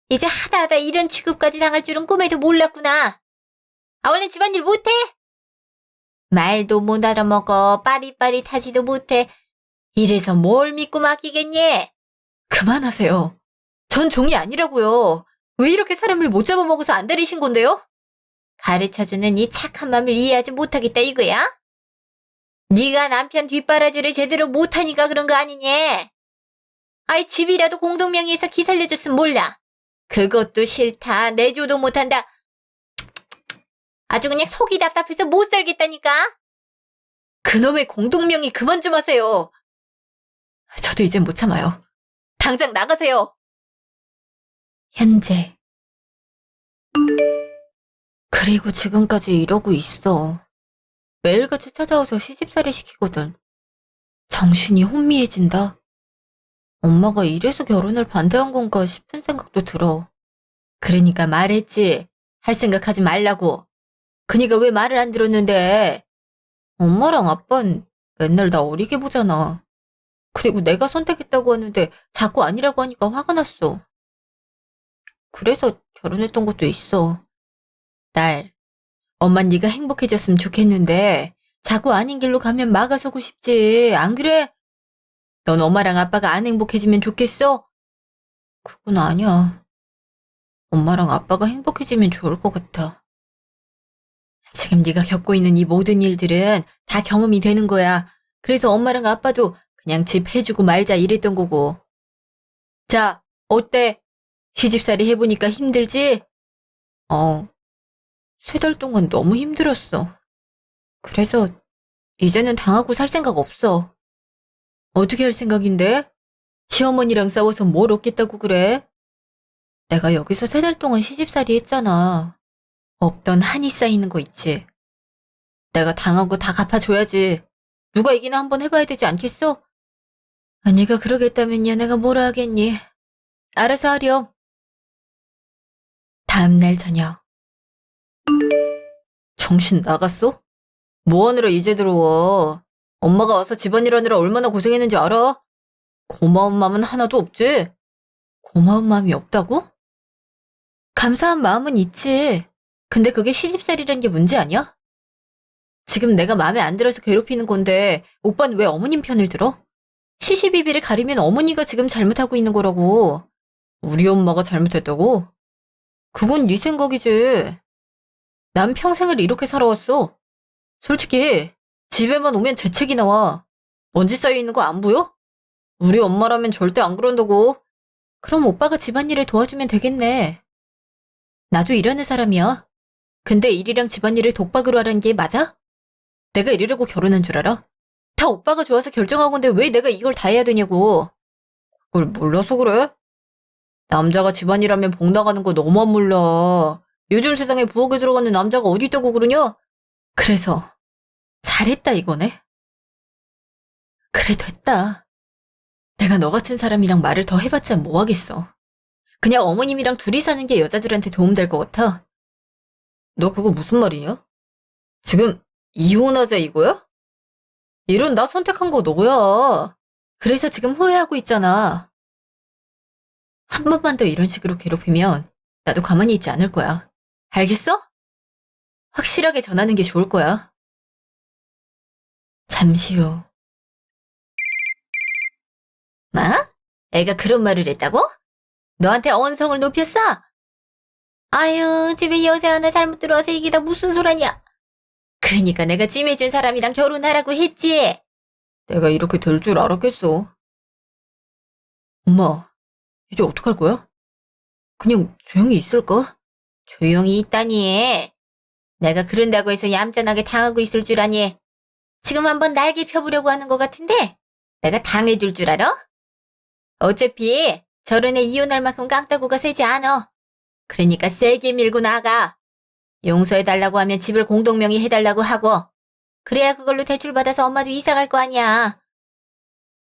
이제 하다 이런 취급까지 당할 줄은 꿈에도 몰랐구나. 원래 집안일 못해? 말도 못 알아먹어. 빠릿빠릿하지도 못해. 이래서 뭘 믿고 맡기겠니? 그만하세요. 전 종이 아니라고요. 왜 이렇게 사람을 못 잡아먹어서 안 들이신 건데요? 가르쳐주는 이 착한 맘을 이해하지 못하겠다 이거야? 네가 남편 뒷바라지를 제대로 못하니까 그런 거 아니니? 아이, 집이라도 공동명의에서 기 살려줬으면 몰라. 그것도 싫다. 내조도 못한다. 아주 그냥 속이 답답해서 못 살겠다니까. 그놈의 공동명의 그만 좀 하세요. 저도 이젠 못 참아요. 당장 나가세요. 현재. 그리고 지금까지 이러고 있어. 매일같이 찾아와서 시집살이 시키거든. 정신이 혼미해진다. 엄마가 이래서 결혼을 반대한 건가 싶은 생각도 들어. 그러니까 말했지. 할 생각하지 말라고. 그니까 왜 말을 안 들었는데. 엄마랑 아빠는 맨날 나 어리게 보잖아. 그리고 내가 선택했다고 하는데 자꾸 아니라고 하니까 화가 났어. 그래서 결혼했던 것도 있어. 딸, 엄만 네가 행복해졌으면 좋겠는데 자꾸 아닌 길로 가면 막아서고 싶지. 안 그래? 넌 엄마랑 아빠가 안 행복해지면 좋겠어? 그건 아니야. 엄마랑 아빠가 행복해지면 좋을 것 같아. 지금 네가 겪고 있는 이 모든 일들은 다 경험이 되는 거야. 그래서 엄마랑 아빠도 그냥 집 해주고 말자 이랬던 거고. 자, 어때? 시집살이 해보니까 힘들지? 3달 동안 너무 힘들었어. 그래서 이제는 당하고 살 생각 없어. 어떻게 할 생각인데? 시어머니랑 싸워서 뭘 얻겠다고 그래? 내가 여기서 3달 동안 시집살이 했잖아. 없던 한이 쌓이는 거 있지. 내가 당한 거 다 갚아줘야지. 누가 이기나 한번 해봐야 되지 않겠어? 언니가 그러겠다면야 내가 뭐라 하겠니. 알아서 하렴. 다음날 저녁. 정신 나갔어? 뭐 하느라 이제 들어와. 엄마가 와서 집안일 하느라 얼마나 고생했는지 알아? 고마운 마음은 하나도 없지? 고마운 마음이 없다고? 감사한 마음은 있지. 근데 그게 시집살이란 게 문제 아니야? 지금 내가 마음에 안 들어서 괴롭히는 건데 오빠는 왜 어머님 편을 들어? 시시비비를 가리면 어머니가 지금 잘못하고 있는 거라고. 우리 엄마가 잘못했다고? 그건 네 생각이지. 난 평생을 이렇게 살아왔어. 솔직히 집에만 오면 재채기 나와. 먼지 쌓여있는 거 안 보여? 우리 엄마라면 절대 안 그런다고. 그럼 오빠가 집안일을 도와주면 되겠네. 나도 이러는 사람이야. 근데 일이랑 집안일을 독박으로 하라는 게 맞아? 내가 이러려고 결혼한 줄 알아? 다 오빠가 좋아서 결정한 건데 왜 내가 이걸 다 해야 되냐고. 그걸 몰라서 그래? 남자가 집안일 하면 복 나가는 거 너만 몰라. 요즘 세상에 부엌에 들어가는 남자가 어디 있다고 그러냐? 그래서 잘했다 이거네. 그래 됐다. 내가 너 같은 사람이랑 말을 더 해봤자 뭐 하겠어. 그냥 어머님이랑 둘이 사는 게 여자들한테 도움될 것 같아. 너 그거 무슨 말이냐? 지금 이혼하자 이거야? 이런 나 선택한 거 너야. 그래서 지금 후회하고 있잖아. 한 번만 더 이런 식으로 괴롭히면 나도 가만히 있지 않을 거야. 알겠어? 확실하게 전하는 게 좋을 거야. 잠시 후. 뭐? 애가 그런 말을 했다고? 너한테 언성을 높였어? 아유, 집에 여자 하나 잘못 들어와서 이게 다 무슨 소라냐? 그러니까 내가 찜해준 사람이랑 결혼하라고 했지. 내가 이렇게 될 줄 알았겠어. 엄마, 이제 어떡할 거야? 그냥 조용히 있을까? 조용히 있다니. 내가 그런다고 해서 얌전하게 당하고 있을 줄 아니. 지금 한번 날개 펴보려고 하는 것 같은데 내가 당해줄 줄 알아? 어차피 저런 애 이혼할 만큼 깡따구가 세지 않아. 그러니까 세게 밀고 나가. 용서해달라고 하면 집을 공동명의 해달라고 하고 그래야 그걸로 대출받아서 엄마도 이사갈 거 아니야.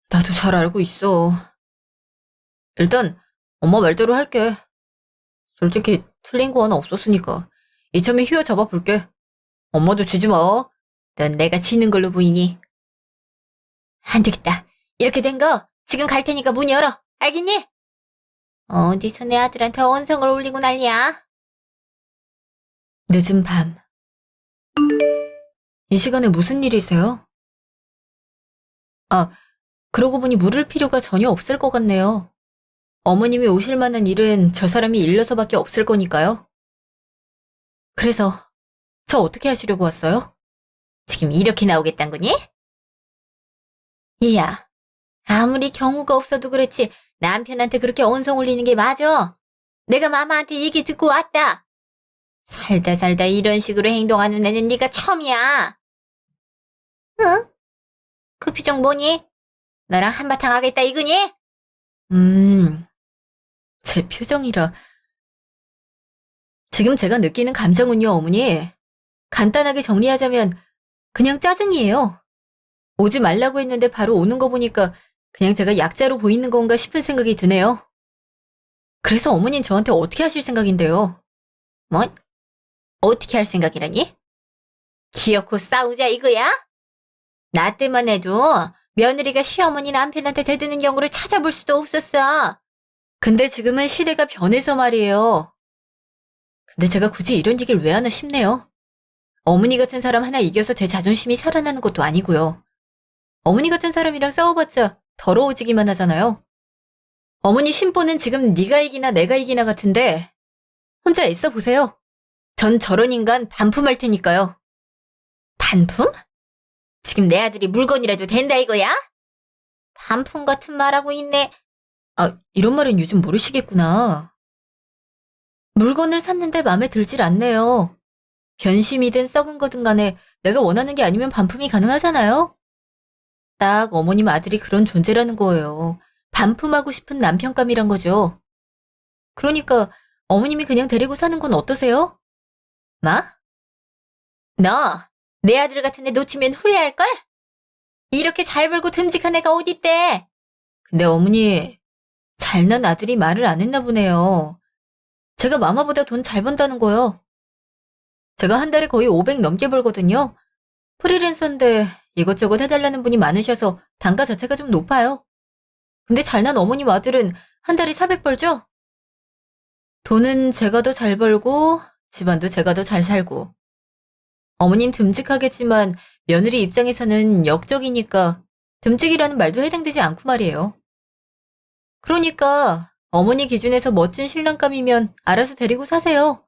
나도 잘 알고 있어. 일단 엄마 말대로 할게. 솔직히 틀린 거 하나 없었으니까 이참에 휘어잡아 볼게. 엄마도 지지 마. 넌 내가 지는 걸로 보이니? 안 되겠다. 이렇게 된 거 지금 갈 테니까 문 열어. 알겠니? 어디서 내 아들한테 언성을 올리고 난리야. 늦은 밤. 이 시간에 무슨 일이세요? 아, 그러고 보니 물을 필요가 전혀 없을 것 같네요. 어머님이 오실 만한 일은 저 사람이 일러서밖에 없을 거니까요. 그래서 저 어떻게 하시려고 왔어요? 지금 이렇게 나오겠단 거니? 얘야, 아무리 경우가 없어도 그렇지 남편한테 그렇게 언성 올리는 게 맞아? 내가 마마한테 얘기 듣고 왔다. 살다 살다 이런 식으로 행동하는 애는 네가 처음이야. 응? 그 표정 뭐니? 나랑 한바탕 하겠다 이거니? 제 표정이라. 지금 제가 느끼는 감정은요, 어머니. 간단하게 정리하자면 그냥 짜증이에요. 오지 말라고 했는데 바로 오는 거 보니까 그냥 제가 약자로 보이는 건가 싶은 생각이 드네요. 그래서 어머닌 저한테 어떻게 하실 생각인데요? 뭐? 어떻게 할 생각이라니? 기어코 싸우자 이거야? 나 때만 해도 며느리가 시어머니 남편한테 대드는 경우를 찾아볼 수도 없었어. 근데 지금은 시대가 변해서 말이에요. 근데 제가 굳이 이런 얘기를 왜 하나 싶네요. 어머니 같은 사람 하나 이겨서 제 자존심이 살아나는 것도 아니고요. 어머니 같은 사람이랑 싸워봤자 더러워지기만 하잖아요. 어머니 심보는 지금 네가 이기나 내가 이기나 같은데 혼자 애써 보세요. 전 저런 인간 반품할 테니까요. 반품? 지금 내 아들이 물건이라도 된다 이거야? 반품 같은 말하고 있네. 아, 이런 말은 요즘 모르시겠구나. 물건을 샀는데 마음에 들질 않네요. 변심이든 썩은 거든 간에 내가 원하는 게 아니면 반품이 가능하잖아요. 딱 어머님 아들이 그런 존재라는 거예요. 반품하고 싶은 남편감이란 거죠. 그러니까 어머님이 그냥 데리고 사는 건 어떠세요? 나? 너, 내 아들 같은 애 놓치면 후회할걸? 이렇게 잘 벌고 듬직한 애가 어딨대? 근데 어머니, 잘난 아들이 말을 안 했나 보네요. 제가 마마보다 돈 잘 번다는 거요. 제가 한 달에 거의 500 넘게 벌거든요. 프리랜서인데 이것저것 해달라는 분이 많으셔서 단가 자체가 좀 높아요. 근데 잘난 어머님 아들은 한 달에 400 벌죠? 돈은 제가 더 잘 벌고 집안도 제가 더 잘 살고. 어머닌 듬직하겠지만 며느리 입장에서는 역적이니까 듬직이라는 말도 해당되지 않고 말이에요. 그러니까 어머니 기준에서 멋진 신랑감이면 알아서 데리고 사세요.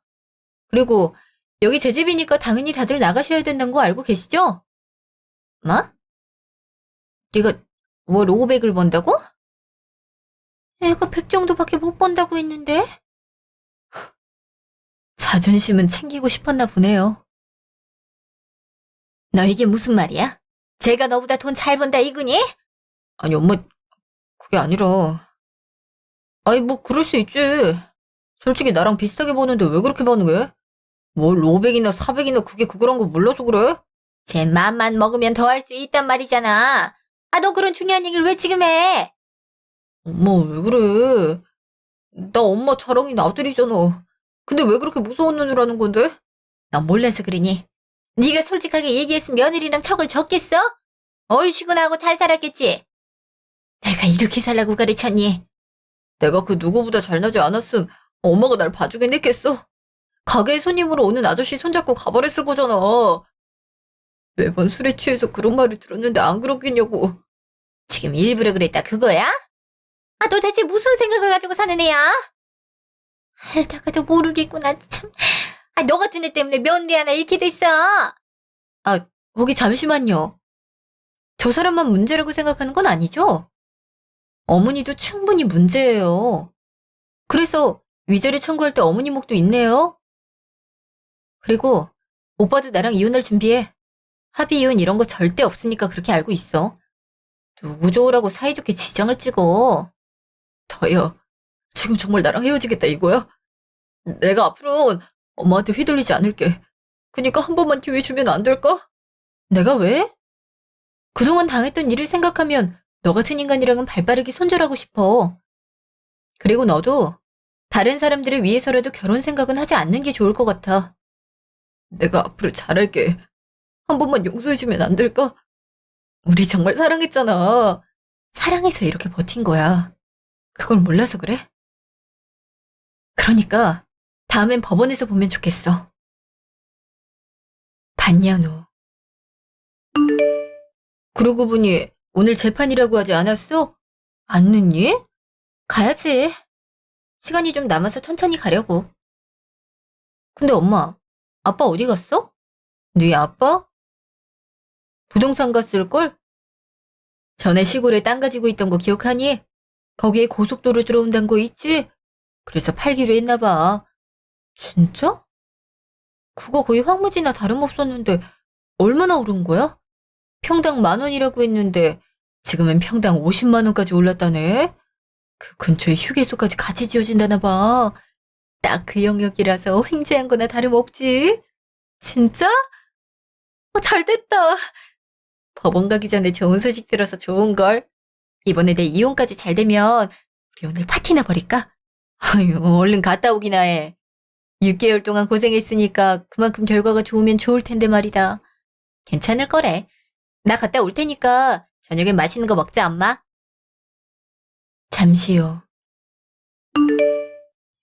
그리고 여기 제 집이니까 당연히 다들 나가셔야 된다는 거 알고 계시죠? 뭐? 네가 월 500을 번다고? 애가 100 정도밖에 못 번다고 했는데? 자존심은 챙기고 싶었나 보네요. 너 이게 무슨 말이야? 제가 너보다 돈 잘 번다 이거니? 아니 엄마 그게 아니라. 아니 뭐 그럴 수 있지. 솔직히 나랑 비슷하게 버는데 왜 그렇게 반응해? 뭘 500이나 400이나 그게 그거란 거 몰라서 그래? 제 맘만 먹으면 더 할 수 있단 말이잖아. 아, 너 그런 중요한 얘기를 왜 지금 해? 엄마 왜 그래? 나 엄마 자랑이 아들이잖아. 근데 왜 그렇게 무서운 눈을 하는 건데? 넌 몰라서 그러니? 네가 솔직하게 얘기했으면 며느리랑 척을 졌겠어? 얼씨구나 잘 살았겠지? 내가 이렇게 살라고 가르쳤니? 내가 그 누구보다 잘나지 않았음 엄마가 날 봐주긴 했겠어? 가게에 손님으로 오는 아저씨 손잡고 가버렸을 거잖아. 매번 술에 취해서 그런 말을 들었는데 안 그렇겠냐고. 지금 일부러 그랬다 그거야? 아, 너 대체 무슨 생각을 가지고 사는 애야? 알다가도 모르겠구나, 참. 아, 너 같은 애 때문에 며느리 하나 잃게 됐어. 아, 거기 잠시만요. 저 사람만 문제라고 생각하는 건 아니죠? 어머니도 충분히 문제예요. 그래서 위자료 청구할 때 어머니 목도 있네요. 그리고 오빠도 나랑 이혼할 준비해. 합의 이혼 이런 거 절대 없으니까 그렇게 알고 있어. 누구 좋으라고 사이좋게 지장을 찍어. 더요. 지금 정말 나랑 헤어지겠다 이거야? 내가 앞으로는 엄마한테 휘둘리지 않을게. 그니까 한 번만 기회 주면 안 될까? 내가 왜? 그동안 당했던 일을 생각하면 너 같은 인간이랑은 발빠르게 손절하고 싶어. 그리고 너도 다른 사람들을 위해서라도 결혼 생각은 하지 않는 게 좋을 것 같아. 내가 앞으로 잘할게. 한 번만 용서해주면 안 될까? 우리 정말 사랑했잖아. 사랑해서 이렇게 버틴 거야. 그걸 몰라서 그래? 그러니까 다음엔 법원에서 보면 좋겠어. 봤냐 너. 그러고 보니 오늘 재판이라고 하지 않았어? 안 늦니? 가야지. 시간이 좀 남아서 천천히 가려고. 근데 엄마, 아빠 어디 갔어? 네 아빠? 부동산 갔을걸? 전에 시골에 땅 가지고 있던 거 기억하니? 거기에 고속도로 들어온다는 거 있지? 그래서 팔기로 했나 봐. 진짜? 그거 거의 황무지나 다름없었는데 얼마나 오른 거야? 평당 10,000원이라고 했는데 지금은 평당 50만 원까지 올랐다네. 그 근처에 휴게소까지 같이 지어진다나 봐. 딱 그 영역이라서 횡재한 거나 다름없지. 진짜? 잘 됐다. 법원 가기 전에 좋은 소식 들어서 좋은걸. 이번에 내 이혼까지 잘 되면 우리 오늘 파티나 벌일까? 아유, 얼른 갔다 오기나 해. 6개월 동안 고생했으니까 그만큼 결과가 좋으면 좋을 텐데 말이다. 괜찮을 거래. 나 갔다 올 테니까 저녁에 맛있는 거 먹자, 엄마. 잠시요.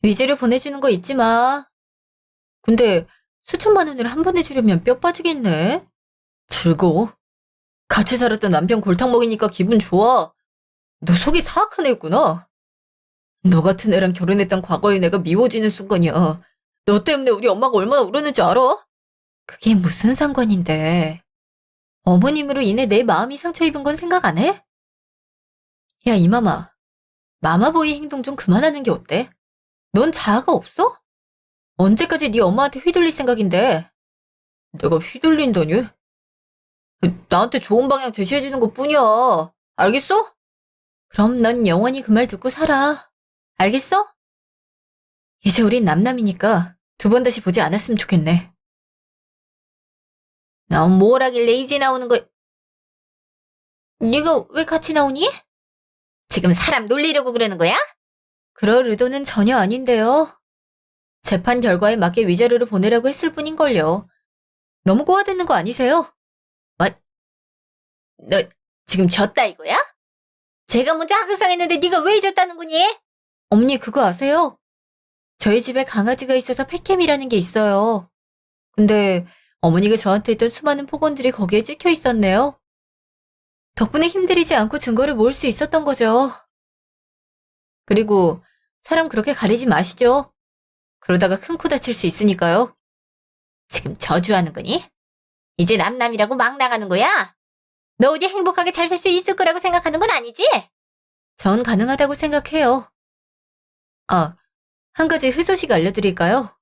위자료 보내주는 거 잊지 마. 근데 수천만 원을 한 번에 주려면 뼈 빠지겠네. 즐거워. 같이 살았던 남편 골탕 먹이니까 기분 좋아. 너 속이 사악한 애구나. 너 같은 애랑 결혼했던 과거의 내가 미워지는 순간이야. 너 때문에 우리 엄마가 얼마나 울었는지 알아? 그게 무슨 상관인데. 어머님으로 인해 내 마음이 상처 입은 건 생각 안 해? 야, 이마마. 마마보이 행동 좀 그만하는 게 어때? 넌 자아가 없어? 언제까지 네 엄마한테 휘둘릴 생각인데? 내가 휘둘린다니? 나한테 좋은 방향 제시해주는 것 뿐이야. 알겠어? 그럼 넌 영원히 그 말 듣고 살아. 알겠어? 이제 우린 남남이니까 두 번 다시 보지 않았으면 좋겠네. 넌 뭘 하길래 이제 나오는 거야? 네가 왜 같이 나오니? 지금 사람 놀리려고 그러는 거야? 그럴 의도는 전혀 아닌데요. 재판 결과에 맞게 위자료를 보내라고 했을 뿐인걸요. 너무 꼬아듣는 거 아니세요? 뭐, 너 지금 졌다 이거야? 제가 먼저 하극상했는데 네가 왜 잊었다는 거니? 어머니 그거 아세요? 저희 집에 강아지가 있어서 펫캠이라는 게 있어요. 근데 어머니가 저한테 했던 수많은 폭언들이 거기에 찍혀 있었네요. 덕분에 힘들이지 않고 증거를 모을 수 있었던 거죠. 그리고 사람 그렇게 가리지 마시죠. 그러다가 큰 코 다칠 수 있으니까요. 지금 저주하는 거니? 이제 남남이라고 막 나가는 거야? 너 어디 행복하게 잘 살 수 있을 거라고 생각하는 건 아니지? 전 가능하다고 생각해요. 아, 한 가지 희소식 알려드릴까요?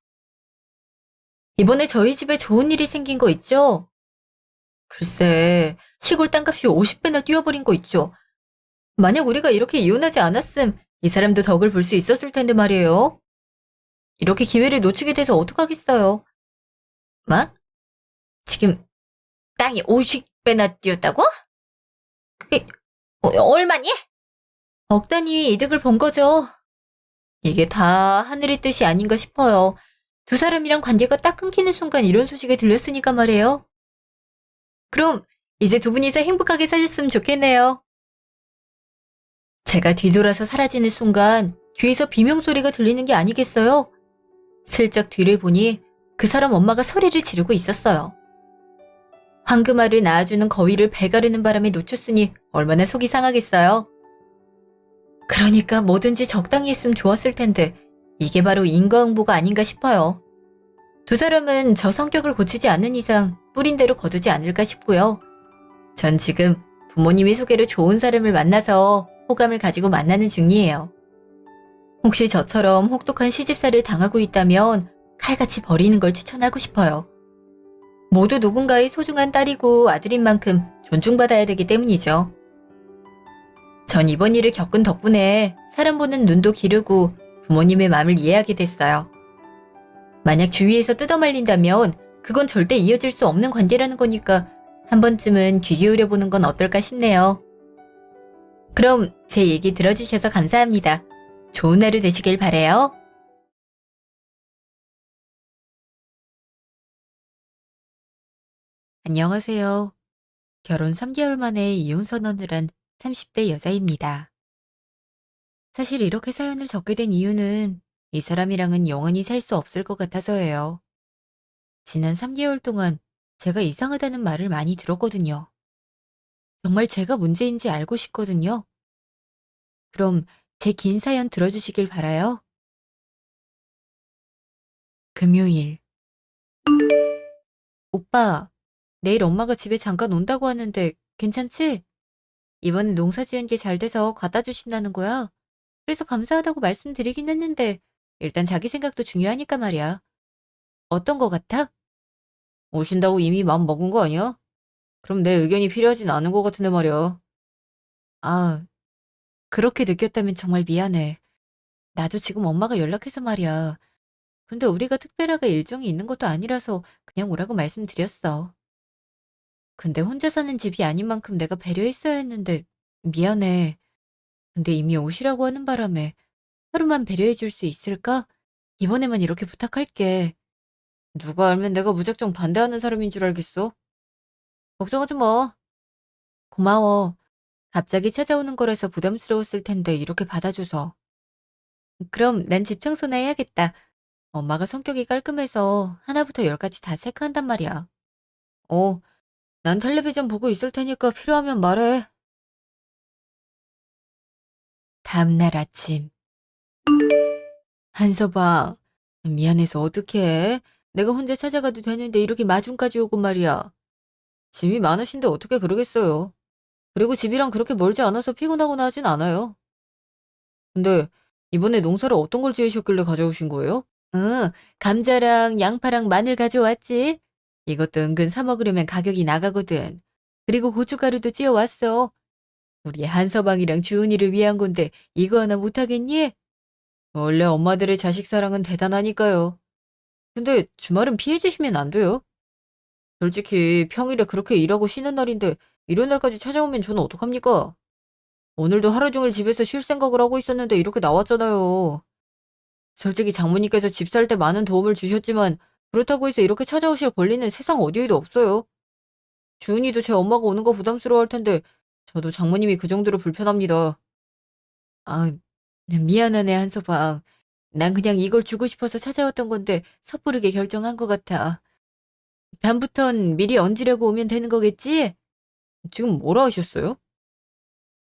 이번에 저희 집에 좋은 일이 생긴 거 있죠? 글쎄, 시골 땅값이 50배나 뛰어버린 거 있죠? 만약 우리가 이렇게 이혼하지 않았음, 이 사람도 덕을 볼 수 있었을 텐데 말이에요. 이렇게 기회를 놓치게 돼서 어떡하겠어요. 뭐? 지금 땅이 50배나 뛰었다고? 그게 얼마니? 억 단위의 이득을 본 거죠. 이게 다 하늘의 뜻이 아닌가 싶어요. 두 사람이랑 관계가 딱 끊기는 순간 이런 소식이 들렸으니까 말이에요. 그럼 이제 두 분이서 행복하게 사셨으면 좋겠네요. 제가 뒤돌아서 사라지는 순간 뒤에서 비명소리가 들리는 게 아니겠어요? 슬쩍 뒤를 보니 그 사람 엄마가 소리를 지르고 있었어요. 황금알을 낳아주는 거위를 배가르는 바람에 놓쳤으니 얼마나 속이 상하겠어요. 그러니까 뭐든지 적당히 했으면 좋았을 텐데 이게 바로 인과응보가 아닌가 싶어요. 두 사람은 저 성격을 고치지 않는 이상 뿌린 대로 거두지 않을까 싶고요. 전 지금 부모님의 소개로 좋은 사람을 만나서 호감을 가지고 만나는 중이에요. 혹시 저처럼 혹독한 시집살이를 당하고 있다면 칼같이 버리는 걸 추천하고 싶어요. 모두 누군가의 소중한 딸이고 아들인 만큼 존중받아야 되기 때문이죠. 전 이번 일을 겪은 덕분에 사람 보는 눈도 기르고 부모님의 마음을 이해하게 됐어요. 만약 주위에서 뜯어말린다면 그건 절대 이어질 수 없는 관계라는 거니까 한 번쯤은 귀 기울여 보는 건 어떨까 싶네요. 그럼 제 얘기 들어주셔서 감사합니다. 좋은 하루 되시길 바래요. 안녕하세요. 결혼 3개월 만에 이혼 선언을 한 30대 여자입니다. 사실 이렇게 사연을 적게 된 이유는 이 사람이랑은 영원히 살 수 없을 것 같아서예요. 지난 3개월 동안 제가 이상하다는 말을 많이 들었거든요. 정말 제가 문제인지 알고 싶거든요. 그럼 제 긴 사연 들어주시길 바라요. 금요일. 오빠, 내일 엄마가 집에 잠깐 온다고 하는데 괜찮지? 이번에 농사 지은 게 잘 돼서 갖다 주신다는 거야. 그래서 감사하다고 말씀드리긴 했는데, 일단 자기 생각도 중요하니까 말이야. 어떤 거 같아? 오신다고 이미 마음 먹은 거 아니야? 그럼 내 의견이 필요하진 않은 것 같은데 말이야. 아, 그렇게 느꼈다면 정말 미안해. 나도 지금 엄마가 연락해서 말이야. 근데 우리가 특별하게 일정이 있는 것도 아니라서 그냥 오라고 말씀드렸어. 근데 혼자 사는 집이 아닌 만큼 내가 배려했어야 했는데 미안해. 근데 이미 오시라고 하는 바람에 하루만 배려해 줄 수 있을까? 이번에만 이렇게 부탁할게. 누가 알면 내가 무작정 반대하는 사람인 줄 알겠어? 걱정하지 마. 고마워. 갑자기 찾아오는 거라서 부담스러웠을 텐데 이렇게 받아줘서. 그럼 난 집 청소나 해야겠다. 엄마가 성격이 깔끔해서 하나부터 열까지 다 체크한단 말이야. 어, 난 텔레비전 보고 있을 테니까 필요하면 말해. 다음날 아침. 한서방, 미안해서 어떡해. 내가 혼자 찾아가도 되는데 이렇게 마중까지 오고 말이야. 짐이 많으신데 어떻게 그러겠어요. 그리고 집이랑 그렇게 멀지 않아서 피곤하거나 하진 않아요. 근데 이번에 농사를 어떤 걸 지으셨길래 가져오신 거예요? 응, 감자랑 양파랑 마늘 가져왔지. 이것도 은근 사 먹으려면 가격이 나가거든. 그리고 고춧가루도 찌어왔어. 우리 한서방이랑 주은이를 위한 건데 이거 하나 못하겠니? 원래 엄마들의 자식 사랑은 대단하니까요. 근데 주말은 피해 주시면 안 돼요. 솔직히 평일에 그렇게 일하고 쉬는 날인데 이런 날까지 찾아오면 저는 어떡합니까? 오늘도 하루 종일 집에서 쉴 생각을 하고 있었는데 이렇게 나왔잖아요. 솔직히 장모님께서 집 살 때 많은 도움을 주셨지만 그렇다고 해서 이렇게 찾아오실 권리는 세상 어디에도 없어요. 주은이도 제 엄마가 오는 거 부담스러워할 텐데 저도 장모님이 그 정도로 불편합니다. 아, 미안하네 한서방. 난 그냥 이걸 주고 싶어서 찾아왔던 건데 섣부르게 결정한 것 같아. 다음부턴 미리 얹으려고 오면 되는 거겠지? 지금 뭐라 하셨어요?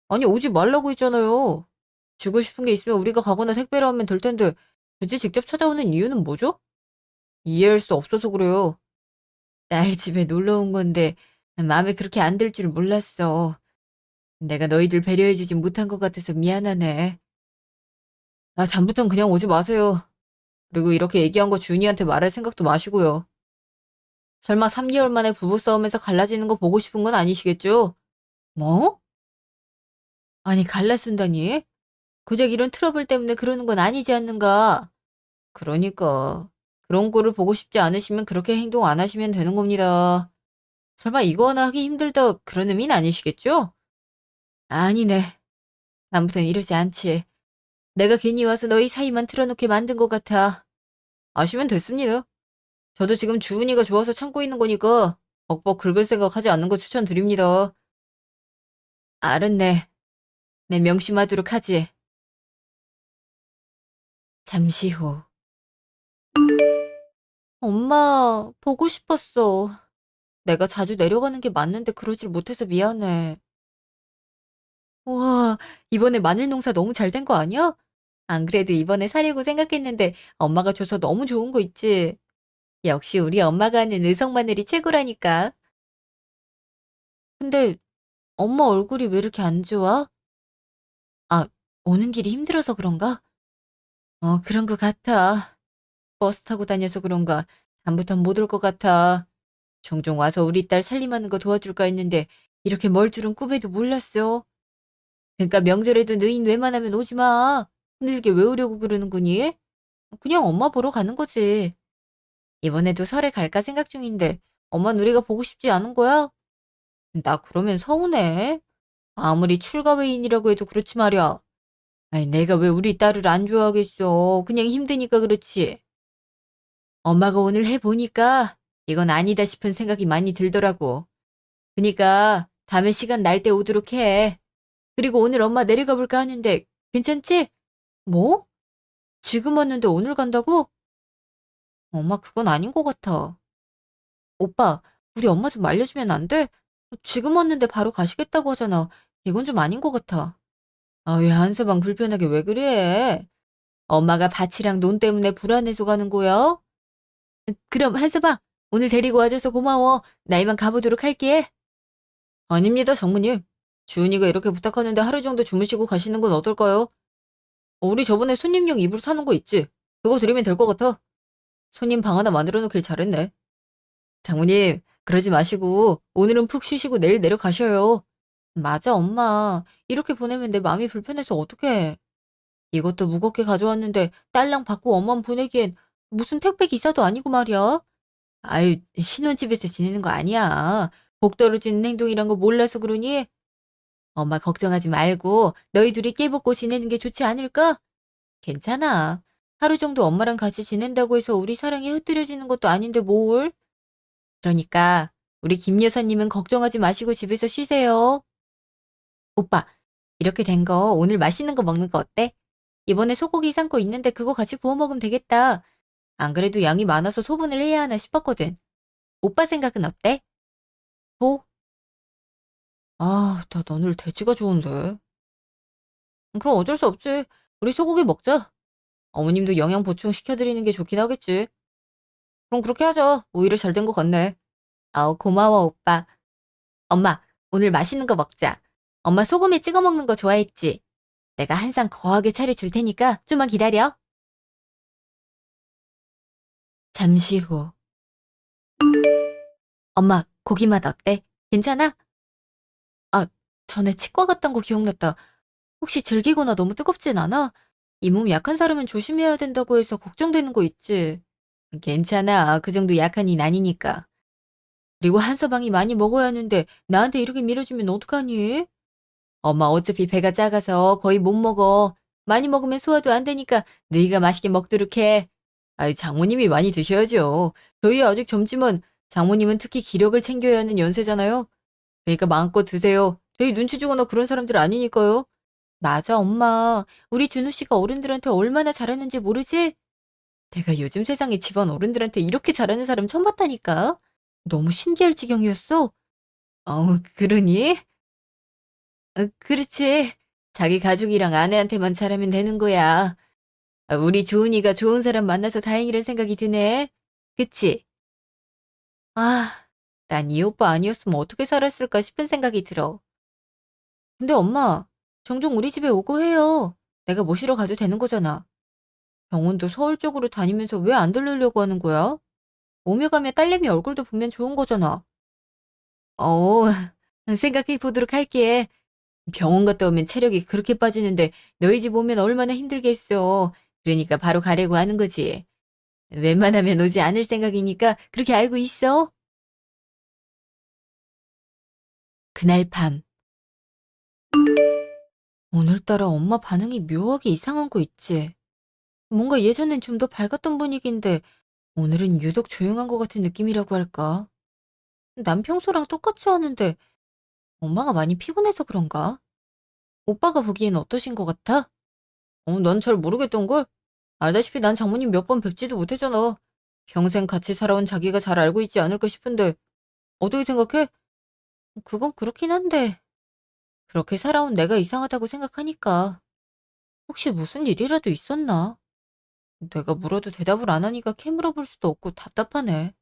아니 오지 말라고 했잖아요. 주고 싶은 게 있으면 우리가 가거나 택배로 하면 될 텐데 굳이 직접 찾아오는 이유는 뭐죠? 이해할 수 없어서 그래요. 딸 집에 놀러 온 건데 마음에 그렇게 안 들 줄 몰랐어. 내가 너희들 배려해주지 못한 것 같아서 미안하네. 아, 다음부턴 그냥 오지 마세요. 그리고 이렇게 얘기한 거 주은이한테 말할 생각도 마시고요. 설마 3개월 만에 부부싸움에서 갈라지는 거 보고 싶은 건 아니시겠죠? 뭐? 아니, 갈라쓴다니? 고작 이런 트러블 때문에 그러는 건 아니지 않는가? 그러니까. 그런 거를 보고 싶지 않으시면 그렇게 행동 안 하시면 되는 겁니다. 설마 이거 하나 하기 힘들다 그런 의미는 아니시겠죠? 아니네. 다음부턴 이러지 않지. 내가 괜히 와서 너희 사이만 틀어놓게 만든 것 같아. 아시면 됐습니다. 저도 지금 주은이가 좋아서 참고 있는 거니까 벅벅 긁을 생각 하지 않는 거 추천드립니다. 알았네. 내 명심하도록 하지. 잠시 후. 엄마, 보고 싶었어. 내가 자주 내려가는 게 맞는데 그러질 못해서 미안해. 우와, 이번에 마늘 농사 너무 잘 된 거 아니야? 안 그래도 이번에 사려고 생각했는데 엄마가 줘서 너무 좋은 거 있지. 역시 우리 엄마가 하는 의성 마늘이 최고라니까. 근데 엄마 얼굴이 왜 이렇게 안 좋아? 아, 오는 길이 힘들어서 그런가? 그런 것 같아. 버스 타고 다녀서 그런가. 다음부턴 못 올 것 같아. 종종 와서 우리 딸 살림하는 거 도와줄까 했는데 이렇게 멀 줄은 꿈에도 몰랐어. 그러니까 명절에도 너흰 웬만하면 오지 마. 힘들게 왜 오려고 그러는 거니? 그냥 엄마 보러 가는 거지. 이번에도 설에 갈까 생각 중인데 엄마는 우리가 보고 싶지 않은 거야? 나 그러면 서운해. 아무리 출가 외인이라고 해도 그렇지 말이야. 아니, 내가 왜 우리 딸을 안 좋아하겠어. 그냥 힘드니까 그렇지. 엄마가 오늘 해보니까 이건 아니다 싶은 생각이 많이 들더라고. 그니까 다음에 시간 날 때 오도록 해. 그리고 오늘 엄마 내려가 볼까 하는데 괜찮지? 뭐? 지금 왔는데 오늘 간다고? 엄마 그건 아닌 것 같아. 오빠, 우리 엄마 좀 알려주면 안 돼? 지금 왔는데 바로 가시겠다고 하잖아. 이건 좀 아닌 것 같아. 아, 왜 한서방 불편하게 왜 그래? 엄마가 밭이랑 논 때문에 불안해서 가는 거야? 그럼 한서방, 오늘 데리고 와줘서 고마워. 나 이만 가보도록 할게. 아닙니다, 장모님. 주은이가 이렇게 부탁하는데 하루 정도 주무시고 가시는 건 어떨까요? 우리 저번에 손님용 이불 사놓은 거 있지? 그거 드리면 될 것 같아. 손님 방 하나 만들어 놓길 잘했네. 장모님, 그러지 마시고 오늘은 푹 쉬시고 내일 내려가셔요. 맞아, 엄마. 이렇게 보내면 내 마음이 불편해서 어떡해. 이것도 무겁게 가져왔는데 딸랑 받고 엄만 보내기엔 무슨 택배 기사도 아니고 말이야. 아유, 신혼집에서 지내는 거 아니야. 복 떨어지는 행동이란 거 몰라서 그러니? 엄마 걱정하지 말고 너희 둘이 깨벗고 지내는 게 좋지 않을까? 괜찮아. 하루 정도 엄마랑 같이 지낸다고 해서 우리 사랑이 흩뜨려지는 것도 아닌데 뭘? 그러니까 우리 김 여사님은 걱정하지 마시고 집에서 쉬세요. 오빠, 이렇게 된 거 오늘 맛있는 거 먹는 거 어때? 이번에 소고기 삶고 있는데 그거 같이 구워 먹으면 되겠다. 안 그래도 양이 많아서 소분을 해야 하나 싶었거든. 오빠 생각은 어때? 소? 아, 나 오늘 돼지가 좋은데. 그럼 어쩔 수 없지. 우리 소고기 먹자. 어머님도 영양 보충 시켜드리는 게 좋긴 하겠지. 그럼 그렇게 하자. 오히려 잘 된 것 같네. 아우, 고마워, 오빠. 엄마, 오늘 맛있는 거 먹자. 엄마 소금에 찍어 먹는 거 좋아했지? 내가 한 상 거하게 차려줄 테니까 좀만 기다려. 잠시 후. 엄마, 고기 맛 어때? 괜찮아? 아, 전에 치과 갔던 거 기억났다. 혹시 질기거나 너무 뜨겁진 않아? 이 몸 약한 사람은 조심해야 된다고 해서 걱정되는 거 있지. 괜찮아. 그 정도 약한 이 아니니까. 그리고 한서방이 많이 먹어야 하는데 나한테 이렇게 밀어주면 어떡하니? 엄마 어차피 배가 작아서 거의 못 먹어. 많이 먹으면 소화도 안 되니까 네가 맛있게 먹도록 해. 아이, 장모님이 많이 드셔야죠. 저희 아직 젊지만 장모님은 특히 기력을 챙겨야 하는 연세잖아요. 그러니까 마음껏 드세요. 저희 눈치 주거나 그런 사람들 아니니까요. 맞아, 엄마. 우리 준우 씨가 어른들한테 얼마나 잘하는지 모르지? 내가 요즘 세상에 집안 어른들한테 이렇게 잘하는 사람 처음 봤다니까. 너무 신기할 지경이었어. 그러니? 그렇지. 자기 가족이랑 아내한테만 잘하면 되는 거야. 우리 조은이가 좋은 사람 만나서 다행이란 생각이 드네. 그치? 아, 난 이 오빠 아니었으면 어떻게 살았을까 싶은 생각이 들어. 근데 엄마, 종종 우리 집에 오고 해요. 내가 모시러 가도 되는 거잖아. 병원도 서울 쪽으로 다니면서 왜 안 들르려고 하는 거야? 오며 가며 딸내미 얼굴도 보면 좋은 거잖아. 어, 생각해 보도록 할게. 병원 갔다 오면 체력이 그렇게 빠지는데 너희 집 오면 얼마나 힘들겠어. 그러니까 바로 가려고 하는 거지. 웬만하면 오지 않을 생각이니까 그렇게 알고 있어. 그날 밤, 오늘따라 엄마 반응이 묘하게 이상한 거 있지. 뭔가 예전엔 좀 더 밝았던 분위기인데 오늘은 유독 조용한 것 같은 느낌이라고 할까? 난 평소랑 똑같이 하는데 엄마가 많이 피곤해서 그런가? 오빠가 보기엔 어떠신 것 같아? 난 잘 모르겠던걸? 알다시피 난 장모님 몇 번 뵙지도 못했잖아. 평생 같이 살아온 자기가 잘 알고 있지 않을까 싶은데 어떻게 생각해? 그건 그렇긴 한데 그렇게 살아온 내가 이상하다고 생각하니까 혹시 무슨 일이라도 있었나? 내가 물어도 대답을 안 하니까 캐물어볼 수도 없고 답답하네.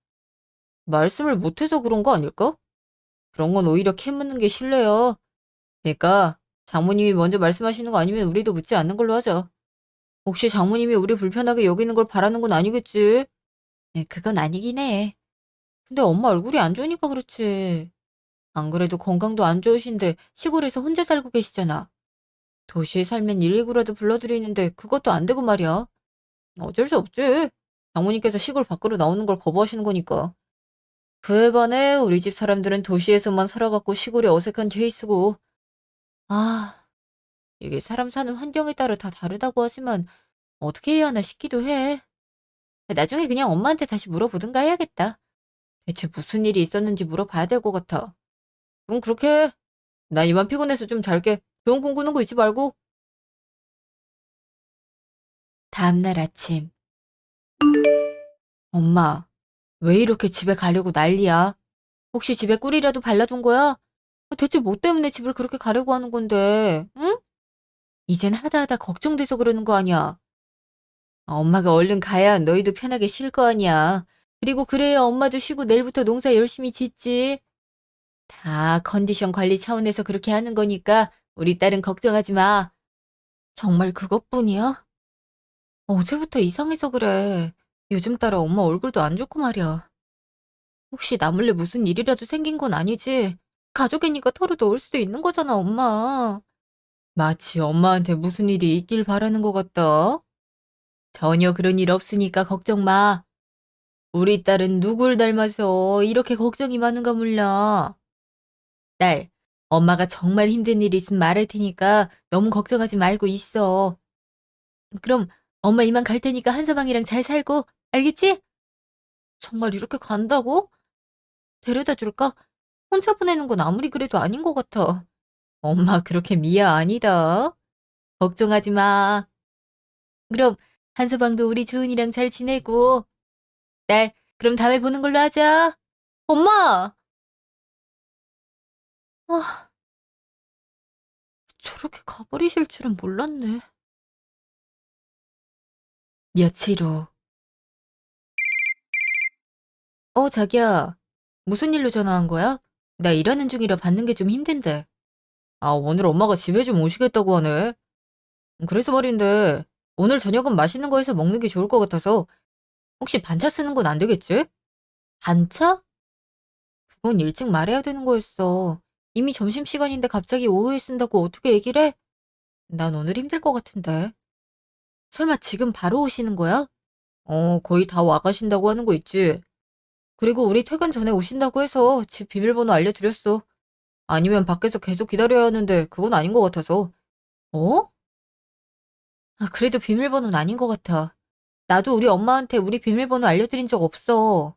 말씀을 못해서 그런 거 아닐까? 그런 건 오히려 캐묻는 게 실례야. 그러니까 장모님이 먼저 말씀하시는 거 아니면 우리도 묻지 않는 걸로 하자. 혹시 장모님이 우리 불편하게 여기는 걸 바라는 건 아니겠지? 네, 그건 아니긴 해. 근데 엄마 얼굴이 안 좋으니까 그렇지. 안 그래도 건강도 안 좋으신데 시골에서 혼자 살고 계시잖아. 도시에 살면 119라도 불러드리는데 그것도 안 되고 말이야. 어쩔 수 없지. 장모님께서 시골 밖으로 나오는 걸 거부하시는 거니까. 그에 반해 우리 집 사람들은 도시에서만 살아갖고 시골이 어색한 케이스고. 아, 이게 사람 사는 환경에 따라 다 다르다고 하지만 어떻게 해야 하나 싶기도 해. 나중에 그냥 엄마한테 다시 물어보든가 해야겠다. 대체 무슨 일이 있었는지 물어봐야 될 것 같아. 그럼 그렇게 해. 난 이만 피곤해서 좀 잘게. 좋은 꿈 꾸는 거 잊지 말고. 다음날 아침. 엄마, 왜 이렇게 집에 가려고 난리야? 혹시 집에 꿀이라도 발라둔 거야? 대체 뭐 때문에 집을 그렇게 가려고 하는 건데, 응? 이젠 하다 하다 걱정돼서 그러는 거 아니야. 엄마가 얼른 가야 너희도 편하게 쉴 거 아니야. 그리고 그래야 엄마도 쉬고 내일부터 농사 열심히 짓지. 다 컨디션 관리 차원에서 그렇게 하는 거니까 우리 딸은 걱정하지 마. 정말 그것뿐이야? 어제부터 이상해서 그래. 요즘 따라 엄마 얼굴도 안 좋고 말이야. 혹시 나 몰래 무슨 일이라도 생긴 건 아니지? 가족이니까 털어 놓을 수도 있는 거잖아, 엄마. 마치 엄마한테 무슨 일이 있길 바라는 것 같다. 전혀 그런 일 없으니까 걱정 마. 우리 딸은 누굴 닮아서 이렇게 걱정이 많은가 몰라. 딸, 엄마가 정말 힘든 일 있으면 말할 테니까 너무 걱정하지 말고 있어. 그럼 엄마 이만 갈 테니까 한서방이랑 잘 살고, 알겠지? 정말 이렇게 간다고? 데려다 줄까? 혼자 보내는 건 아무리 그래도 아닌 것 같아. 엄마 그렇게 미아 아니다. 걱정하지 마. 그럼 한서방도 우리 주은이랑 잘 지내고. 딸, 그럼 다음에 보는 걸로 하자. 엄마! 아, 저렇게 가버리실 줄은 몰랐네. 며칠 후. 자기야. 무슨 일로 전화한 거야? 나 일하는 중이라 받는 게 좀 힘든데. 아, 오늘 엄마가 집에 좀 오시겠다고 하네. 그래서 말인데, 오늘 저녁은 맛있는 거 해서 먹는 게 좋을 것 같아서, 혹시 반차 쓰는 건 안 되겠지? 반차? 그건 일찍 말해야 되는 거였어. 이미 점심시간인데 갑자기 오후에 쓴다고 어떻게 얘기를 해? 난 오늘 힘들 것 같은데. 설마 지금 바로 오시는 거야? 거의 다 와가신다고 하는 거 있지. 그리고 우리 퇴근 전에 오신다고 해서 집 비밀번호 알려드렸어. 아니면 밖에서 계속 기다려야 하는데 그건 아닌 것 같아서. 어? 아, 그래도 비밀번호는 아닌 것 같아. 나도 우리 엄마한테 우리 비밀번호 알려드린 적 없어.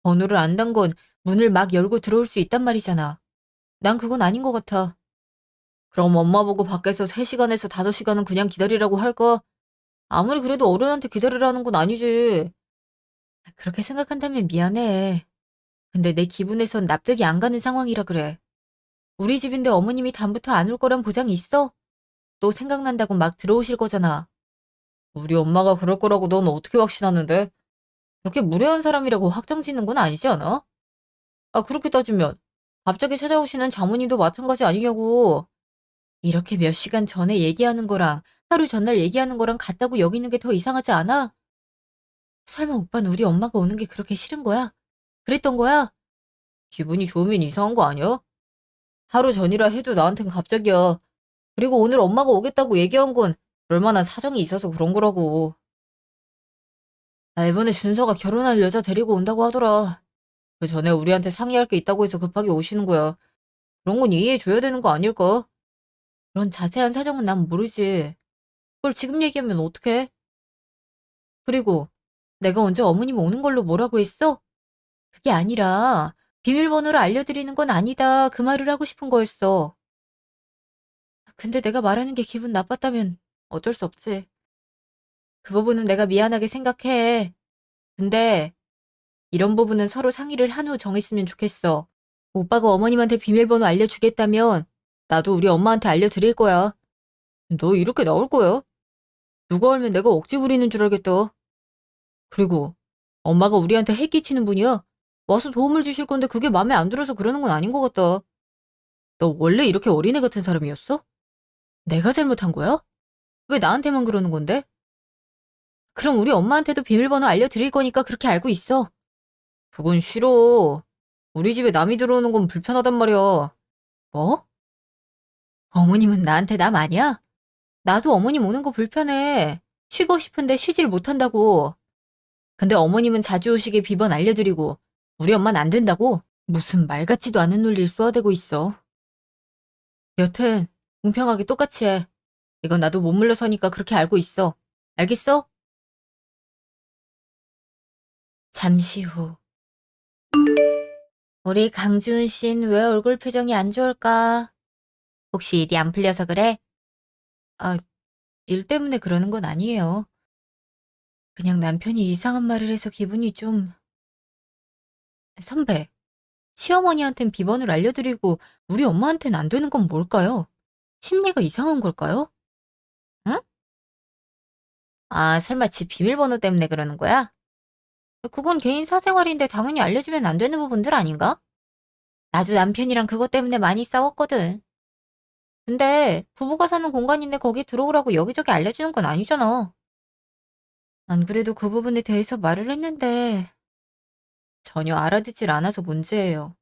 번호를 안단 건 문을 막 열고 들어올 수 있단 말이잖아. 난 그건 아닌 것 같아. 그럼 엄마 보고 밖에서 3시간에서 5시간은 그냥 기다리라고 할까? 아무리 그래도 어른한테 기다리라는 건 아니지. 그렇게 생각한다면 미안해. 근데 내 기분에선 납득이 안 가는 상황이라 그래. 우리 집인데 어머님이 다음부터 안 올 거란 보장이 있어? 또 생각난다고 막 들어오실 거잖아. 우리 엄마가 그럴 거라고 넌 어떻게 확신하는데? 그렇게 무례한 사람이라고 확정 짓는 건 아니지 않아? 아, 그렇게 따지면 갑자기 찾아오시는 장모님도 마찬가지 아니냐고. 이렇게 몇 시간 전에 얘기하는 거랑 하루 전날 얘기하는 거랑 같다고 여기는 게 더 이상하지 않아? 설마 오빠는 우리 엄마가 오는 게 그렇게 싫은 거야? 그랬던 거야? 기분이 좋으면 이상한 거 아니야? 하루 전이라 해도 나한텐 갑자기야. 그리고 오늘 엄마가 오겠다고 얘기한 건 얼마나 사정이 있어서 그런 거라고. 나 이번에 준서가 결혼할 여자 데리고 온다고 하더라. 그 전에 우리한테 상의할 게 있다고 해서 급하게 오시는 거야. 그런 건 이해해줘야 되는 거 아닐까? 그런 자세한 사정은 난 모르지. 그걸 지금 얘기하면 어떡해? 그리고 내가 언제 어머님 오는 걸로 뭐라고 했어? 그게 아니라 비밀번호를 알려드리는 건 아니다. 그 말을 하고 싶은 거였어. 근데 내가 말하는 게 기분 나빴다면 어쩔 수 없지. 그 부분은 내가 미안하게 생각해. 근데 이런 부분은 서로 상의를 한 후 정했으면 좋겠어. 오빠가 어머님한테 비밀번호 알려주겠다면 나도 우리 엄마한테 알려드릴 거야. 너 이렇게 나올 거야? 누가 알면 내가 억지 부리는 줄 알겠다. 그리고 엄마가 우리한테 해 끼치는 분이야. 와서 도움을 주실 건데 그게 마음에 안 들어서 그러는 건 아닌 것 같다. 너 원래 이렇게 어린애 같은 사람이었어? 내가 잘못한 거야? 왜 나한테만 그러는 건데? 그럼 우리 엄마한테도 비밀번호 알려드릴 거니까 그렇게 알고 있어. 그건 싫어. 우리 집에 남이 들어오는 건 불편하단 말이야. 뭐? 어머님은 나한테 남 아니야? 나도 어머님 오는 거 불편해. 쉬고 싶은데 쉬질 못한다고. 근데 어머님은 자주 오시게 비번 알려드리고 우리 엄만 안 된다고? 무슨 말 같지도 않은 논리를 쏘아대고 있어. 여튼 공평하게 똑같이 해. 이건 나도 못 물러서니까 그렇게 알고 있어. 알겠어? 잠시 후. 우리 강주은 씨는 왜 얼굴 표정이 안 좋을까? 혹시 일이 안 풀려서 그래? 아, 일 때문에 그러는 건 아니에요. 그냥 남편이 이상한 말을 해서 기분이 좀... 선배, 시어머니한텐 비번을 알려드리고 우리 엄마한텐 안 되는 건 뭘까요? 심리가 이상한 걸까요? 응? 아, 설마 집 비밀번호 때문에 그러는 거야? 그건 개인 사생활인데 당연히 알려주면 안 되는 부분들 아닌가? 나도 남편이랑 그것 때문에 많이 싸웠거든. 근데 부부가 사는 공간인데 거기 들어오라고 여기저기 알려주는 건 아니잖아. 안 그래도 그 부분에 대해서 말을 했는데 전혀 알아듣질 않아서 문제예요.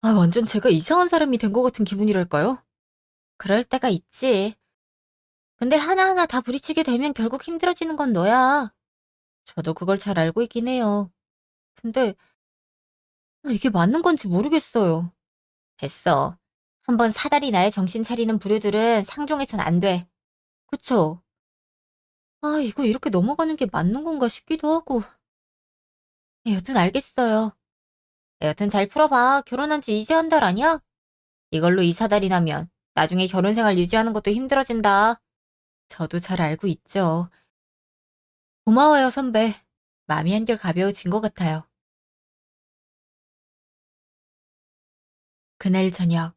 아, 완전 제가 이상한 사람이 된 것 같은 기분이랄까요? 그럴 때가 있지. 근데 하나하나 다 부딪히게 되면 결국 힘들어지는 건 너야. 저도 그걸 잘 알고 있긴 해요. 근데 이게 맞는 건지 모르겠어요. 됐어. 한번 사다리 나에 정신 차리는 부류들은 상종해선 안 돼. 그쵸? 아, 이거 이렇게 넘어가는 게 맞는 건가 싶기도 하고. 여튼 알겠어요. 여튼 잘 풀어봐. 결혼한 지 이제 한 달 아니야? 이걸로 이 사달이 나면 나중에 결혼 생활 유지하는 것도 힘들어진다. 저도 잘 알고 있죠. 고마워요, 선배. 마음이 한결 가벼워진 것 같아요. 그날 저녁.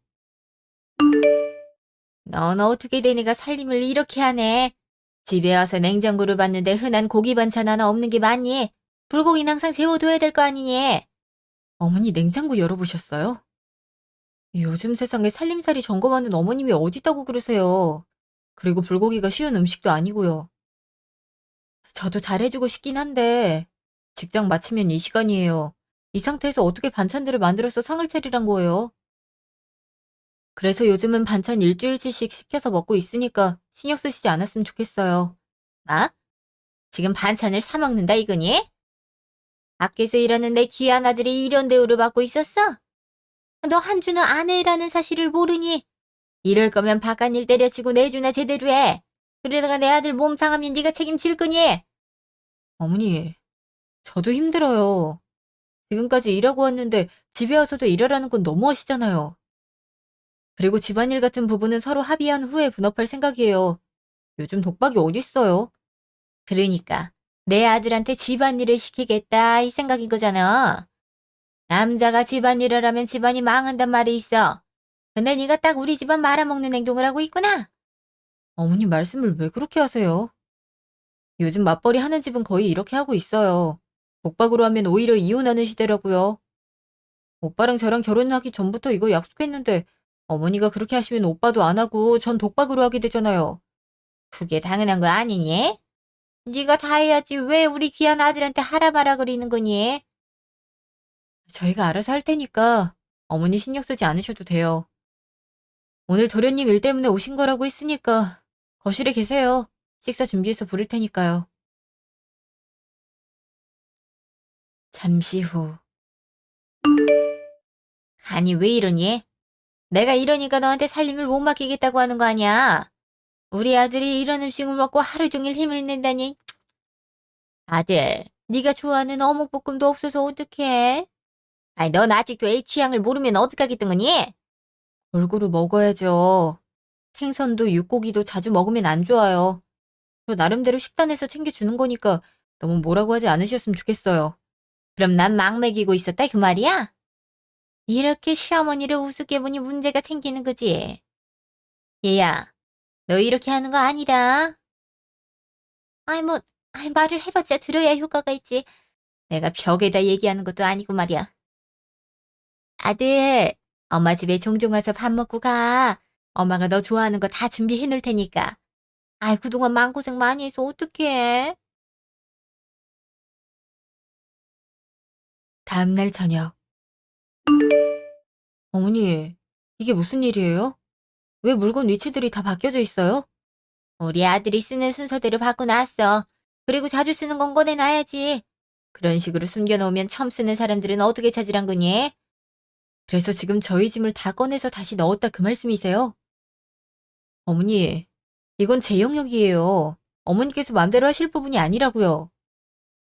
넌 어떻게 된 애가 살림을 이렇게 하네. 집에 와서 냉장고를 봤는데 흔한 고기 반찬 하나 없는 게 맞니? 불고기는 항상 재워둬야 될 거 아니니? 어머니 냉장고 열어보셨어요? 요즘 세상에 살림살이 점검하는 어머님이 어디 있다고 그러세요. 그리고 불고기가 쉬운 음식도 아니고요. 저도 잘해주고 싶긴 한데 직장 마치면 이 시간이에요. 이 상태에서 어떻게 반찬들을 만들어서 상을 차리란 거예요? 그래서 요즘은 반찬 일주일치씩 시켜서 먹고 있으니까 신경 쓰시지 않았으면 좋겠어요. 아? 지금 반찬을 사 먹는다 이거니? 밖에서 일하는 내 귀한 아들이 이런 대우를 받고 있었어? 너 한 주는 아내라는 사실을 모르니? 이럴 거면 바깥일 때려치고 내 주나 제대로 해. 그러다가 내 아들 몸 상하면 네가 책임질 거니? 어머니, 저도 힘들어요. 지금까지 일하고 왔는데 집에 와서도 일하라는 건 너무하시잖아요. 그리고 집안일 같은 부분은 서로 합의한 후에 분업할 생각이에요. 요즘 독박이 어딨어요? 그러니까 내 아들한테 집안일을 시키겠다 이 생각인 거잖아. 남자가 집안일을 하면 집안이 망한단 말이 있어. 근데 네가 딱 우리 집안 말아먹는 행동을 하고 있구나. 어머니 말씀을 왜 그렇게 하세요? 요즘 맞벌이 하는 집은 거의 이렇게 하고 있어요. 독박으로 하면 오히려 이혼하는 시대라고요. 오빠랑 저랑 결혼하기 전부터 이거 약속했는데 어머니가 그렇게 하시면 오빠도 안 하고 전 독박으로 하게 되잖아요. 그게 당연한 거 아니니? 네가 다 해야지 왜 우리 귀한 아들한테 하라 마라 그리는 거니? 저희가 알아서 할 테니까 어머니 신경 쓰지 않으셔도 돼요. 오늘 도련님 일 때문에 오신 거라고 했으니까 거실에 계세요. 식사 준비해서 부를 테니까요. 잠시 후. 아니 왜 이러니? 내가 이러니까 너한테 살림을 못 맡기겠다고 하는 거 아니야? 우리 아들이 이런 음식을 먹고 하루 종일 힘을 낸다니. 아들, 네가 좋아하는 어묵볶음도 없어서 어떡해? 아니 넌 아직도 애 취향을 모르면 어떡하겠던 거니? 골고루 먹어야죠. 생선도 육고기도 자주 먹으면 안 좋아요. 저 나름대로 식단에서 챙겨주는 거니까 너무 뭐라고 하지 않으셨으면 좋겠어요. 그럼 난 막 먹이고 있었다 그 말이야? 이렇게 시어머니를 우습게 보니 문제가 생기는 거지. 얘야, 너 이렇게 하는 거 아니다. 아이 뭐, 아이 말을 해봤자 들어야 효과가 있지. 내가 벽에다 얘기하는 것도 아니고 말이야. 아들, 엄마 집에 종종 와서 밥 먹고 가. 엄마가 너 좋아하는 거 다 준비해 놓을 테니까. 아이 그동안 마음고생 많이 해서 어떡해. 다음날 저녁. 어머니, 이게 무슨 일이에요? 왜 물건 위치들이 다 바뀌어져 있어요? 우리 아들이 쓰는 순서대로 바꿔놨어. 그리고 자주 쓰는 건 꺼내놔야지. 그런 식으로 숨겨놓으면 처음 쓰는 사람들은 어떻게 찾으란 거니? 그래서 지금 저희 짐을 다 꺼내서 다시 넣었다 그 말씀이세요? 어머니, 이건 제 영역이에요. 어머니께서 마음대로 하실 부분이 아니라고요.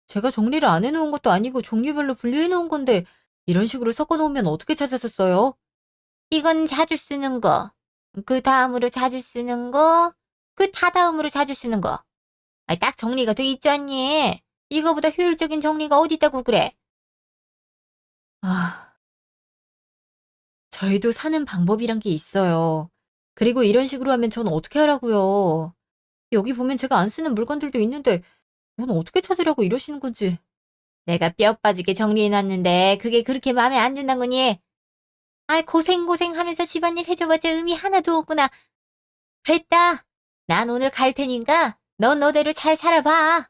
제가 정리를 안 해놓은 것도 아니고 종류별로 분류해놓은 건데 이런 식으로 섞어놓으면 어떻게 찾았었어요? 이건 자주 쓰는 거, 그 다음으로 자주 쓰는 거, 그 다다음으로 자주 쓰는 거. 아니, 딱 정리가 돼 있지 않니? 이거보다 효율적인 정리가 어디 있다고 그래? 아, 저희도 사는 방법이란 게 있어요. 그리고 이런 식으로 하면 전 어떻게 하라고요? 여기 보면 제가 안 쓰는 물건들도 있는데 그건 어떻게 찾으라고 이러시는 건지. 내가 뼈 빠지게 정리해놨는데 그게 그렇게 마음에 안 든다는 거니? 아, 고생고생 하면서 집안일 해줘봤자 의미 하나도 없구나. 됐다. 난 오늘 갈 테니까 넌 너대로 잘 살아봐.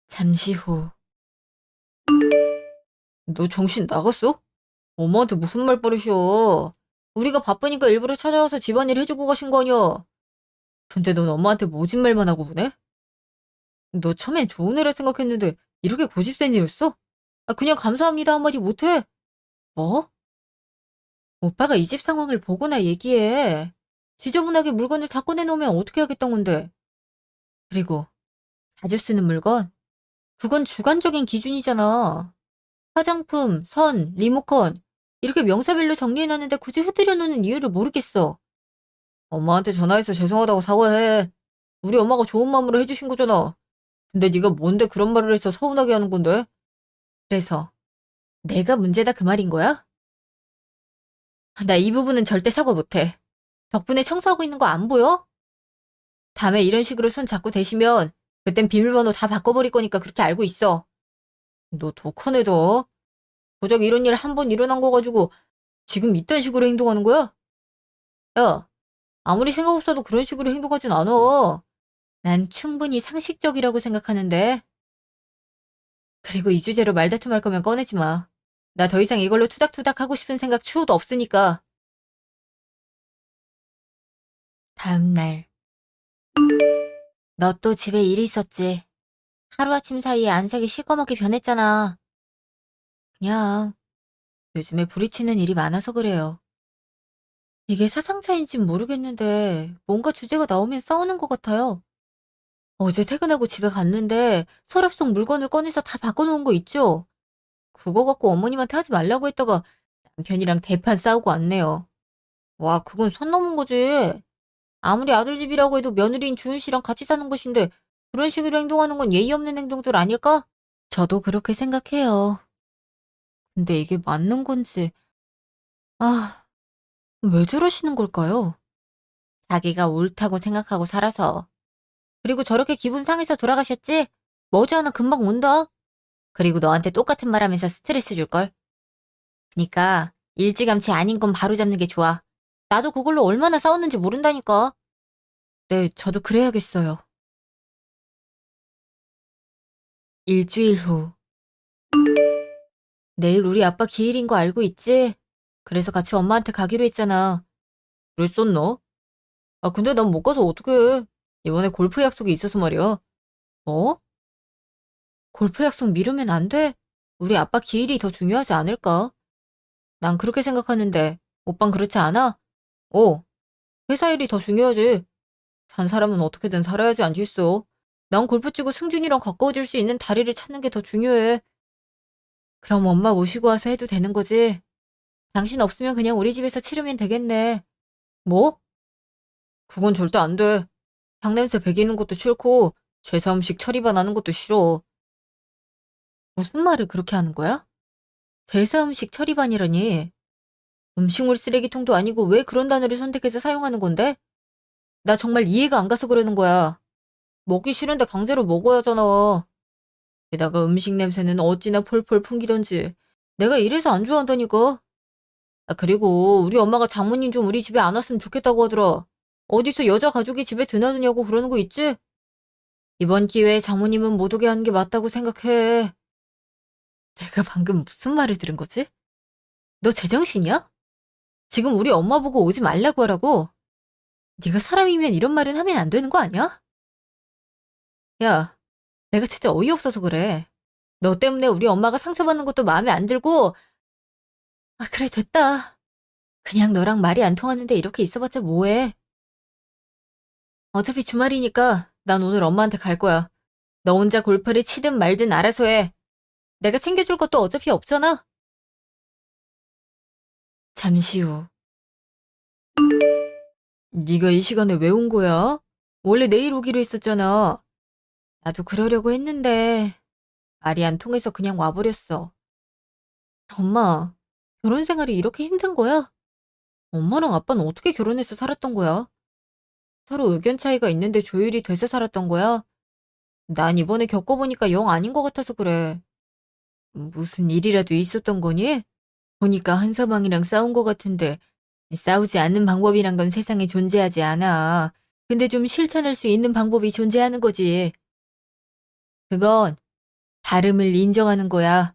잠시 후. 너 정신 나갔어? 엄마한테 무슨 말버릇이야. 우리가 바쁘니까 일부러 찾아와서 집안일 해주고 가신 거 아니야. 근데 넌 엄마한테 모진 말만 하고 보네? 너 처음엔 좋은 애라 생각했는데 이렇게 고집센 애였어? 아, 그냥 감사합니다 한마디 못해? 뭐? 오빠가 이 집 상황을 보고나 얘기해. 지저분하게 물건을 다 꺼내놓으면 어떻게 하겠다는 건데. 그리고 자주 쓰는 물건? 그건 주관적인 기준이잖아. 화장품, 선, 리모컨 이렇게 명사별로 정리해놨는데 굳이 흩뜨려 놓는 이유를 모르겠어. 엄마한테 전화해서 죄송하다고 사과해. 우리 엄마가 좋은 마음으로 해주신 거잖아. 근데 네가 뭔데 그런 말을 해서 서운하게 하는 건데? 그래서 내가 문제다 그 말인 거야? 나 이 부분은 절대 사과 못해. 덕분에 청소하고 있는 거 안 보여? 다음에 이런 식으로 손 잡고 대시면 그땐 비밀번호 다 바꿔버릴 거니까 그렇게 알고 있어. 너 독하네 너. 고작 이런 일 한 번 일어난 거 가지고 지금 이딴 식으로 행동하는 거야? 야, 아무리 생각 없어도 그런 식으로 행동하진 않아. 난 충분히 상식적이라고 생각하는데. 그리고 이 주제로 말다툼할 거면 꺼내지 마. 나 더 이상 이걸로 투닥투닥 하고 싶은 생각 추호도 없으니까. 다음 날. 너 또 집에 일이 있었지. 하루아침 사이에 안색이 시꺼멓게 변했잖아. 그냥 요즘에 부딪히는 일이 많아서 그래요. 이게 사상차인진 모르겠는데 뭔가 주제가 나오면 싸우는 것 같아요. 어제 퇴근하고 집에 갔는데 서랍 속 물건을 꺼내서 다 바꿔놓은 거 있죠? 그거 갖고 어머님한테 하지 말라고 했다가 남편이랑 대판 싸우고 왔네요. 와, 그건 선 넘은 거지. 아무리 아들 집이라고 해도 며느리인 주은 씨랑 같이 사는 곳인데 그런 식으로 행동하는 건 예의 없는 행동들 아닐까? 저도 그렇게 생각해요. 근데 이게 맞는 건지, 아, 왜 저러시는 걸까요? 자기가 옳다고 생각하고 살아서. 그리고 저렇게 기분 상해서 돌아가셨지? 머지않아 금방 온다. 그리고 너한테 똑같은 말 하면서 스트레스 줄걸. 그니까 일찌감치 아닌 건 바로잡는 게 좋아. 나도 그걸로 얼마나 싸웠는지 모른다니까. 네, 저도 그래야겠어요. 일주일 후. 내일 우리 아빠 기일인 거 알고 있지? 그래서 같이 엄마한테 가기로 했잖아. 그랬었나? 아, 근데 난 못 가서 어떡해. 이번에 골프 약속이 있어서 말이야. 뭐? 골프 약속 미루면 안 돼? 우리 아빠 기일이 더 중요하지 않을까? 난 그렇게 생각하는데, 오빤 그렇지 않아? 어, 회사 일이 더 중요하지. 산 사람은 어떻게든 살아야지 않겠어. 난 골프 치고 승준이랑 가까워질 수 있는 다리를 찾는 게 더 중요해. 그럼 엄마 모시고 와서 해도 되는 거지? 당신 없으면 그냥 우리 집에서 치르면 되겠네. 뭐? 그건 절대 안 돼. 향냄새 배기는 것도 싫고, 제사 음식 처리반 하는 것도 싫어. 무슨 말을 그렇게 하는 거야? 제사 음식 처리반이라니. 음식물 쓰레기통도 아니고 왜 그런 단어를 선택해서 사용하는 건데? 나 정말 이해가 안 가서 그러는 거야. 먹기 싫은데 강제로 먹어야 하잖아. 게다가 음식 냄새는 어찌나 폴폴 풍기던지. 내가 이래서 안 좋아한다니까. 아, 그리고 우리 엄마가 장모님 좀 우리 집에 안 왔으면 좋겠다고 하더라. 어디서 여자 가족이 집에 드나드냐고 그러는 거 있지? 이번 기회에 장모님은 못 오게 하는 게 맞다고 생각해. 내가 방금 무슨 말을 들은 거지? 너 제정신이야? 지금 우리 엄마 보고 오지 말라고 하라고? 네가 사람이면 이런 말은 하면 안 되는 거 아니야? 야, 내가 진짜 어이없어서 그래. 너 때문에 우리 엄마가 상처받는 것도 마음에 안 들고, 아, 그래, 됐다. 그냥 너랑 말이 안 통하는데 이렇게 있어봤자 뭐해. 어차피 주말이니까 난 오늘 엄마한테 갈 거야. 너 혼자 골프를 치든 말든 알아서 해. 내가 챙겨줄 것도 어차피 없잖아. 잠시 후. 네가 이 시간에 왜 온 거야? 원래 내일 오기로 했었잖아. 나도 그러려고 했는데 말이 안 통해서 그냥 와버렸어. 엄마, 결혼 생활이 이렇게 힘든 거야? 엄마랑 아빠는 어떻게 결혼해서 살았던 거야? 서로 의견 차이가 있는데 조율이 돼서 살았던 거야? 난 이번에 겪어보니까 영 아닌 것 같아서 그래. 무슨 일이라도 있었던 거니? 보니까 한서방이랑 싸운 거 같은데 싸우지 않는 방법이란 건 세상에 존재하지 않아. 근데 좀 실천할 수 있는 방법이 존재하는 거지. 그건 다름을 인정하는 거야.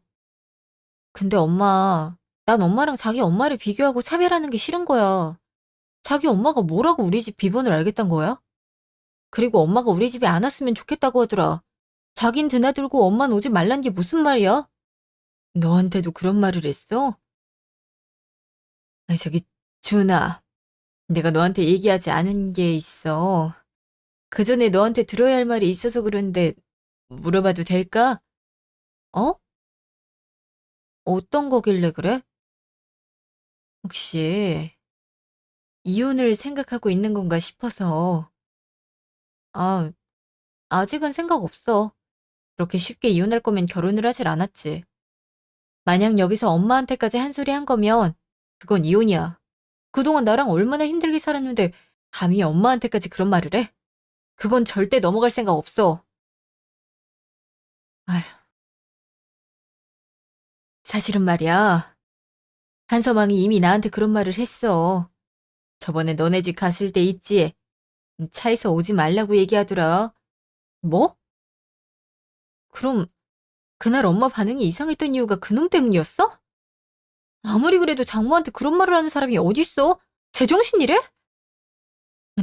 근데 엄마, 난 엄마랑 자기 엄마를 비교하고 차별하는 게 싫은 거야. 자기 엄마가 뭐라고 우리 집 비번을 알겠단 거야? 그리고 엄마가 우리 집에 안 왔으면 좋겠다고 하더라. 자긴 드나들고 엄마는 오지 말란 게 무슨 말이야? 너한테도 그런 말을 했어? 저기, 준아. 내가 너한테 얘기하지 않은 게 있어. 그 전에 너한테 들어야 할 말이 있어서 그런데 물어봐도 될까? 어? 어떤 거길래 그래? 혹시 이혼을 생각하고 있는 건가 싶어서. 아, 아직은 생각 없어. 그렇게 쉽게 이혼할 거면 결혼을 하질 않았지. 만약 여기서 엄마한테까지 한 소리 한 거면 그건 이혼이야. 그동안 나랑 얼마나 힘들게 살았는데 감히 엄마한테까지 그런 말을 해? 그건 절대 넘어갈 생각 없어. 아휴, 사실은 말이야. 한서방이 이미 나한테 그런 말을 했어. 저번에 너네 집 갔을 때 있지? 차에서 오지 말라고 얘기하더라. 뭐? 그럼 그날 엄마 반응이 이상했던 이유가 그놈 때문이었어? 아무리 그래도 장모한테 그런 말을 하는 사람이 어딨어? 제정신이래?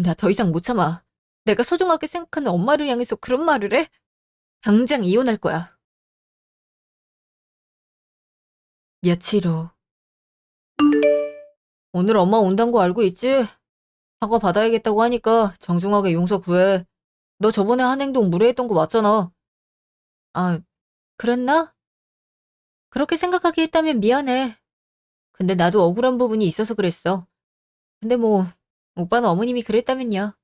나 더 이상 못 참아. 내가 소중하게 생각하는 엄마를 향해서 그런 말을 해? 당장 이혼할 거야. 며칠 후. 오늘 엄마 온다는 거 알고 있지? 사과 받아야겠다고 하니까 정중하게 용서 구해. 너 저번에 한 행동 무례했던 거 맞잖아. 아, 그랬나? 그렇게 생각하게 했다면 미안해. 근데 나도 억울한 부분이 있어서 그랬어. 근데 뭐, 오빠는 어머님이 그랬다면요.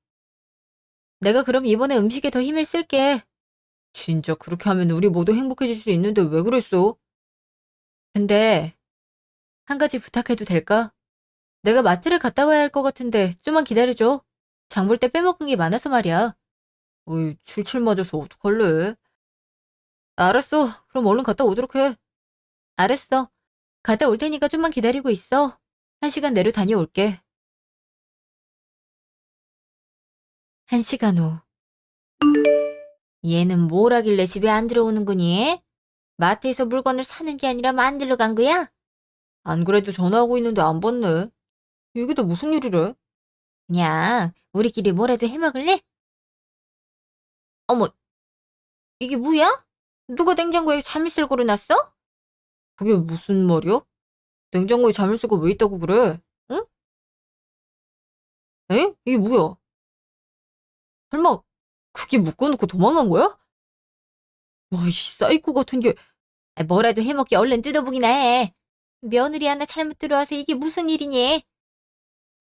내가 그럼 이번에 음식에 더 힘을 쓸게. 진짜 그렇게 하면 우리 모두 행복해질 수 있는데 왜 그랬어? 근데 한 가지 부탁해도 될까? 내가 마트를 갔다 와야 할 것 같은데 좀만 기다려줘. 장볼 때 빼먹은 게 많아서 말이야. 어이, 출출 맞아서 어떡할래? 알았어. 그럼 얼른 갔다 오도록 해. 알았어. 갔다 올 테니까 좀만 기다리고 있어. 1시간 내로 다녀올게. 1시간 후. 얘는 뭘 하길래 집에 안 들어오는 거니? 마트에서 물건을 사는 게 아니라 만들러 간 거야? 안 그래도 전화하고 있는데 안 받네. 이게 다 무슨 일이래? 그냥 우리끼리 뭐라도 해먹을래? 어머, 이게 뭐야? 누가 냉장고에 자물쇠를 걸어놨어? 그게 무슨 말이야? 냉장고에 자물쇠가 왜 있다고 그래? 응? 에? 이게 뭐야? 설마 그게 묶어놓고 도망간 거야? 와, 이 사이코 같은 게. 뭐라도 해먹기 얼른 뜯어보기나 해. 며느리 하나 잘못 들어와서 이게 무슨 일이니?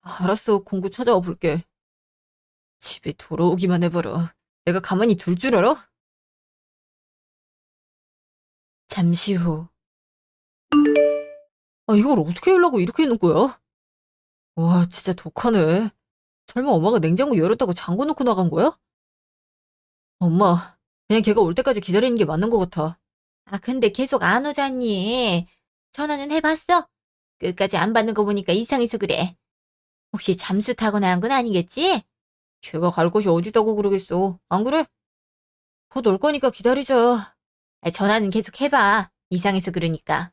알았어, 공구 찾아와 볼게. 집에 돌아오기만 해봐라. 내가 가만히 둘 줄 알아? 잠시 후. 이걸 어떻게 하려고 이렇게 해놓은 거야? 와, 진짜 독하네. 설마 엄마가 냉장고 열었다고 잠궈 놓고 나간 거야? 엄마, 그냥 걔가 올 때까지 기다리는 게 맞는 것 같아. 근데 계속 안 오잖니. 전화는 해봤어? 끝까지 안 받는 거 보니까 이상해서 그래. 혹시 잠수 타고 나간 건 아니겠지? 걔가 갈 곳이 어디다고 그러겠어. 안 그래? 곧 올 거니까 기다리자. 전화는 계속 해봐. 이상해서 그러니까.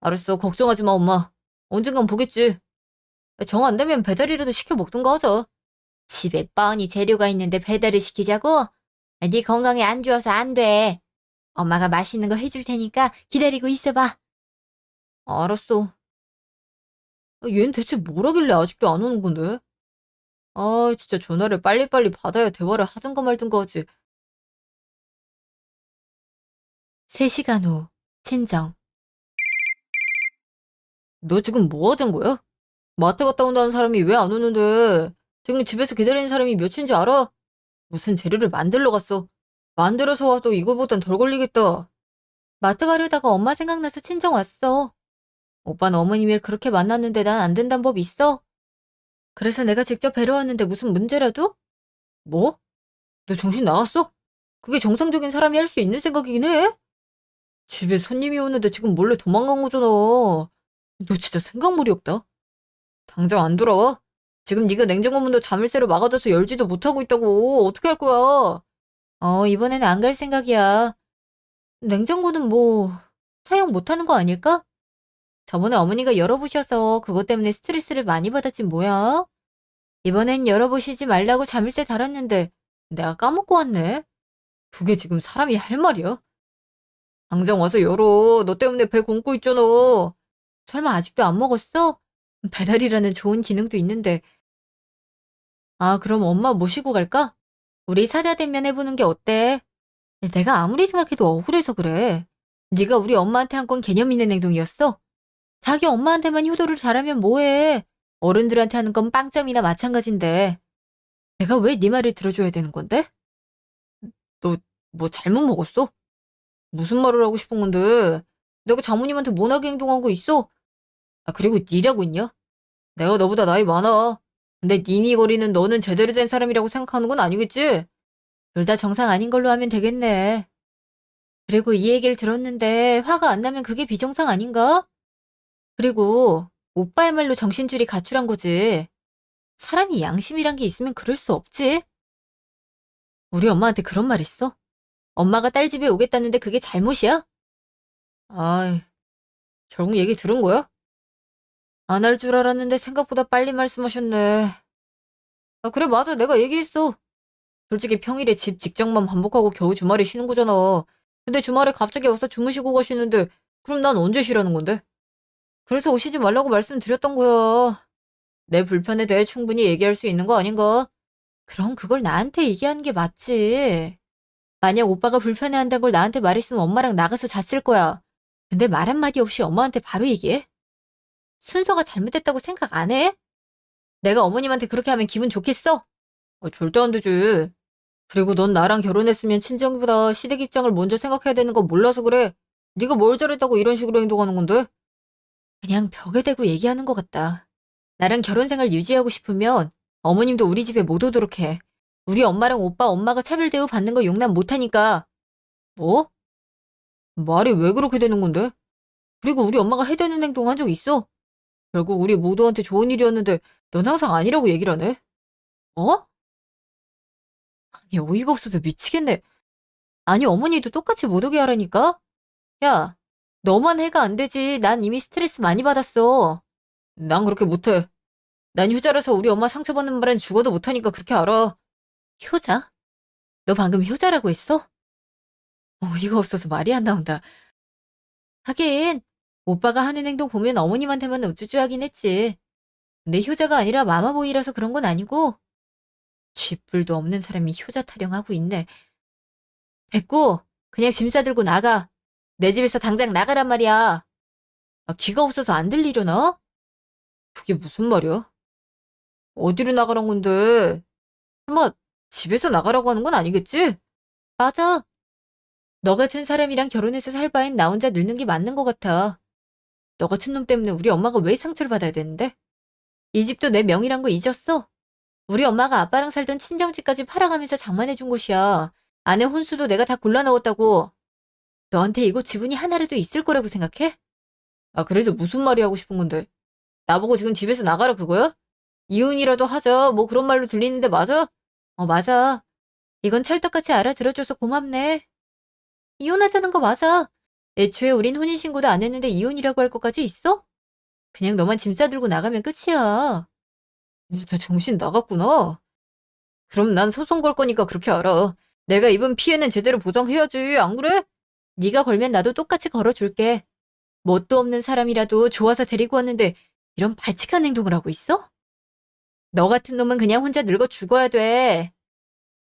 알았어, 걱정하지 마, 엄마. 언젠간 보겠지. 정 안 되면 배달이라도 시켜 먹든가 하자. 집에 뻔히 재료가 있는데 배달을 시키자고? 네 건강에 안 좋아서 안 돼. 엄마가 맛있는 거 해줄 테니까 기다리고 있어봐. 알았어. 얘는 대체 뭘 하길래 아직도 안 오는 건데? 진짜 전화를 빨리빨리 받아야 대화를 하든가 말든가 하지. 3시간 후, 친정. 너 지금 뭐 하자는 거야? 마트 갔다 온다는 사람이 왜 안 오는데? 지금 집에서 기다리는 사람이 몇인지 알아? 무슨 재료를 만들러 갔어. 만들어서 와도 이거보단 덜 걸리겠다. 마트 가려다가 엄마 생각나서 친정 왔어. 오빠는 어머님을 그렇게 만났는데 난 안 된다는 법 있어? 그래서 내가 직접 뵈러 왔는데 무슨 문제라도? 뭐? 너 정신 나갔어? 그게 정상적인 사람이 할 수 있는 생각이긴 해? 집에 손님이 오는데 지금 몰래 도망간 거잖아. 너 진짜 생각물이 없다. 당장 안 돌아와. 지금 네가 냉장고 문도 자물쇠로 막아둬서 열지도 못하고 있다고. 어떻게 할 거야? 이번에는 안 갈 생각이야. 냉장고는 뭐 사용 못하는 거 아닐까? 저번에 어머니가 열어보셔서 그것 때문에 스트레스를 많이 받았지 뭐야? 이번엔 열어보시지 말라고 자물쇠 달았는데 내가 까먹고 왔네. 그게 지금 사람이 할 말이야? 당장 와서 열어. 너 때문에 배 굶고 있잖아. 설마 아직도 안 먹었어? 배달이라는 좋은 기능도 있는데. 아, 그럼 엄마 모시고 갈까? 우리 사자대면 해보는 게 어때? 내가 아무리 생각해도 억울해서 그래. 네가 우리 엄마한테 한 건 개념 있는 행동이었어? 자기 엄마한테만 효도를 잘하면 뭐해? 어른들한테 하는 건 빵점이나 마찬가지인데. 내가 왜 네 말을 들어줘야 되는 건데? 너 뭐 잘못 먹었어? 무슨 말을 하고 싶은 건데? 내가 장모님한테 모나게 행동한 거 있어? 아, 그리고 니라고 있냐? 내가 너보다 나이 많아. 근데 니니거리는 너는 제대로 된 사람이라고 생각하는 건 아니겠지? 둘 다 정상 아닌 걸로 하면 되겠네. 그리고 이 얘기를 들었는데 화가 안 나면 그게 비정상 아닌가? 그리고 오빠야말로 정신줄이 가출한 거지. 사람이 양심이란 게 있으면 그럴 수 없지. 우리 엄마한테 그런 말 했어? 엄마가 딸 집에 오겠다는데 그게 잘못이야? 아이, 결국 얘기 들은 거야? 안 할 줄 알았는데 생각보다 빨리 말씀하셨네. 아, 그래, 맞아. 내가 얘기했어. 솔직히 평일에 집 직장만 반복하고 겨우 주말에 쉬는 거잖아. 근데 주말에 갑자기 와서 주무시고 가시는데 그럼 난 언제 쉬라는 건데? 그래서 오시지 말라고 말씀드렸던 거야. 내 불편에 대해 충분히 얘기할 수 있는 거 아닌가? 그럼 그걸 나한테 얘기하는 게 맞지. 만약 오빠가 불편해한다는 걸 나한테 말했으면 엄마랑 나가서 잤을 거야. 근데 말 한마디 없이 엄마한테 바로 얘기해? 순서가 잘못됐다고 생각 안 해? 내가 어머님한테 그렇게 하면 기분 좋겠어? 절대 안 되지. 그리고 넌 나랑 결혼했으면 친정보다 시댁 입장을 먼저 생각해야 되는 거 몰라서 그래. 네가 뭘 잘했다고 이런 식으로 행동하는 건데? 그냥 벽에 대고 얘기하는 것 같다. 나랑 결혼 생활 유지하고 싶으면 어머님도 우리 집에 못 오도록 해. 우리 엄마랑 오빠, 엄마가 차별 대우 받는 거 용납 못하니까. 뭐? 말이 왜 그렇게 되는 건데? 그리고 우리 엄마가 해대는 행동 한 적 있어? 결국 우리 모두한테 좋은 일이었는데 넌 항상 아니라고 얘기를 하네? 어? 아니 어이가 없어서 미치겠네. 아니 어머니도 똑같이 못 오게 하라니까? 야, 너만 해가 안 되지. 난 이미 스트레스 많이 받았어. 난 그렇게 못해. 난 효자라서 우리 엄마 상처받는 말엔 죽어도 못하니까 그렇게 알아. 효자? 너 방금 효자라고 했어? 어이가 없어서 말이 안 나온다. 하긴 오빠가 하는 행동 보면 어머님한테만 우쭈쭈하긴 했지. 근데 효자가 아니라 마마보이라서 그런 건 아니고 쥐뿔도 없는 사람이 효자 타령하고 있네. 됐고 그냥 짐 싸들고 나가. 내 집에서 당장 나가란 말이야. 아, 귀가 없어서 안 들리려나? 그게 무슨 말이야? 어디로 나가란 건데? 설마 집에서 나가라고 하는 건 아니겠지? 맞아. 너 같은 사람이랑 결혼해서 살 바엔 나 혼자 늙는 게 맞는 것 같아. 너 같은 놈 때문에 우리 엄마가 왜 상처를 받아야 되는데? 이 집도 내 명의란 거 잊었어? 우리 엄마가 아빠랑 살던 친정집까지 팔아가면서 장만해준 곳이야. 아내 혼수도 내가 다 골라 넣었다고. 너한테 이거 지분이 하나라도 있을 거라고 생각해? 아, 그래서 무슨 말이 하고 싶은 건데? 나보고 지금 집에서 나가라 그거야? 이혼이라도 하자. 뭐 그런 말로 들리는데 맞아? 맞아. 이건 찰떡같이 알아들어줘서 고맙네. 이혼하자는 거 맞아. 애초에 우린 혼인신고도 안 했는데 이혼이라고 할 것까지 있어? 그냥 너만 짐 싸들고 나가면 끝이야. 너 정신 나갔구나. 그럼 난 소송 걸 거니까 그렇게 알아. 내가 입은 피해는 제대로 보상해야지. 안 그래? 네가 걸면 나도 똑같이 걸어줄게. 뭣도 없는 사람이라도 좋아서 데리고 왔는데 이런 발칙한 행동을 하고 있어? 너 같은 놈은 그냥 혼자 늙어 죽어야 돼.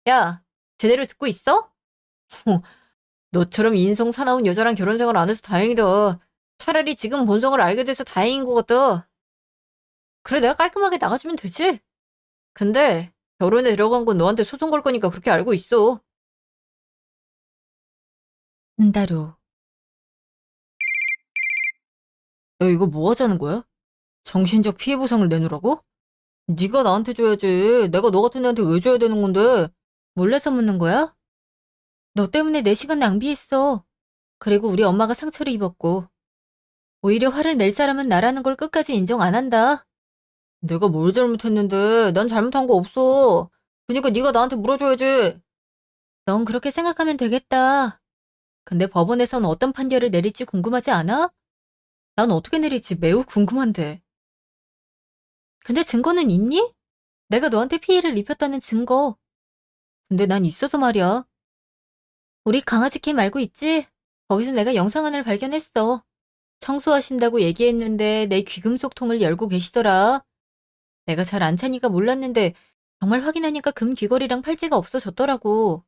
야, 제대로 듣고 있어? 너처럼 인성 사나운 여자랑 결혼 생활 안 해서 다행이다. 차라리 지금 본성을 알게 돼서 다행인 것 같다. 그래, 내가 깔끔하게 나가주면 되지. 근데 결혼에 들어간 건 너한테 소송 걸 거니까 그렇게 알고 있어. 한다로. 너 이거 뭐 하자는 거야? 정신적 피해 보상을 내놓으라고? 네가 나한테 줘야지. 내가 너 같은 애한테 왜 줘야 되는 건데? 몰래서 묻는 거야? 너 때문에 내 시간 낭비했어. 그리고 우리 엄마가 상처를 입었고, 오히려 화를 낼 사람은 나라는 걸 끝까지 인정 안 한다. 내가 뭘 잘못했는데? 난 잘못한 거 없어. 그니까 네가 나한테 물어줘야지. 넌 그렇게 생각하면 되겠다. 근데 법원에선 어떤 판결을 내릴지 궁금하지 않아? 난 어떻게 내릴지 매우 궁금한데. 근데 증거는 있니? 내가 너한테 피해를 입혔다는 증거. 근데 난 있어서 말이야. 우리 강아지 캠 알고 있지? 거기서 내가 영상안을 발견했어. 청소하신다고 얘기했는데 내 귀금속통을 열고 계시더라. 내가 잘 안 차니까 몰랐는데 정말 확인하니까 금 귀걸이랑 팔찌가 없어졌더라고.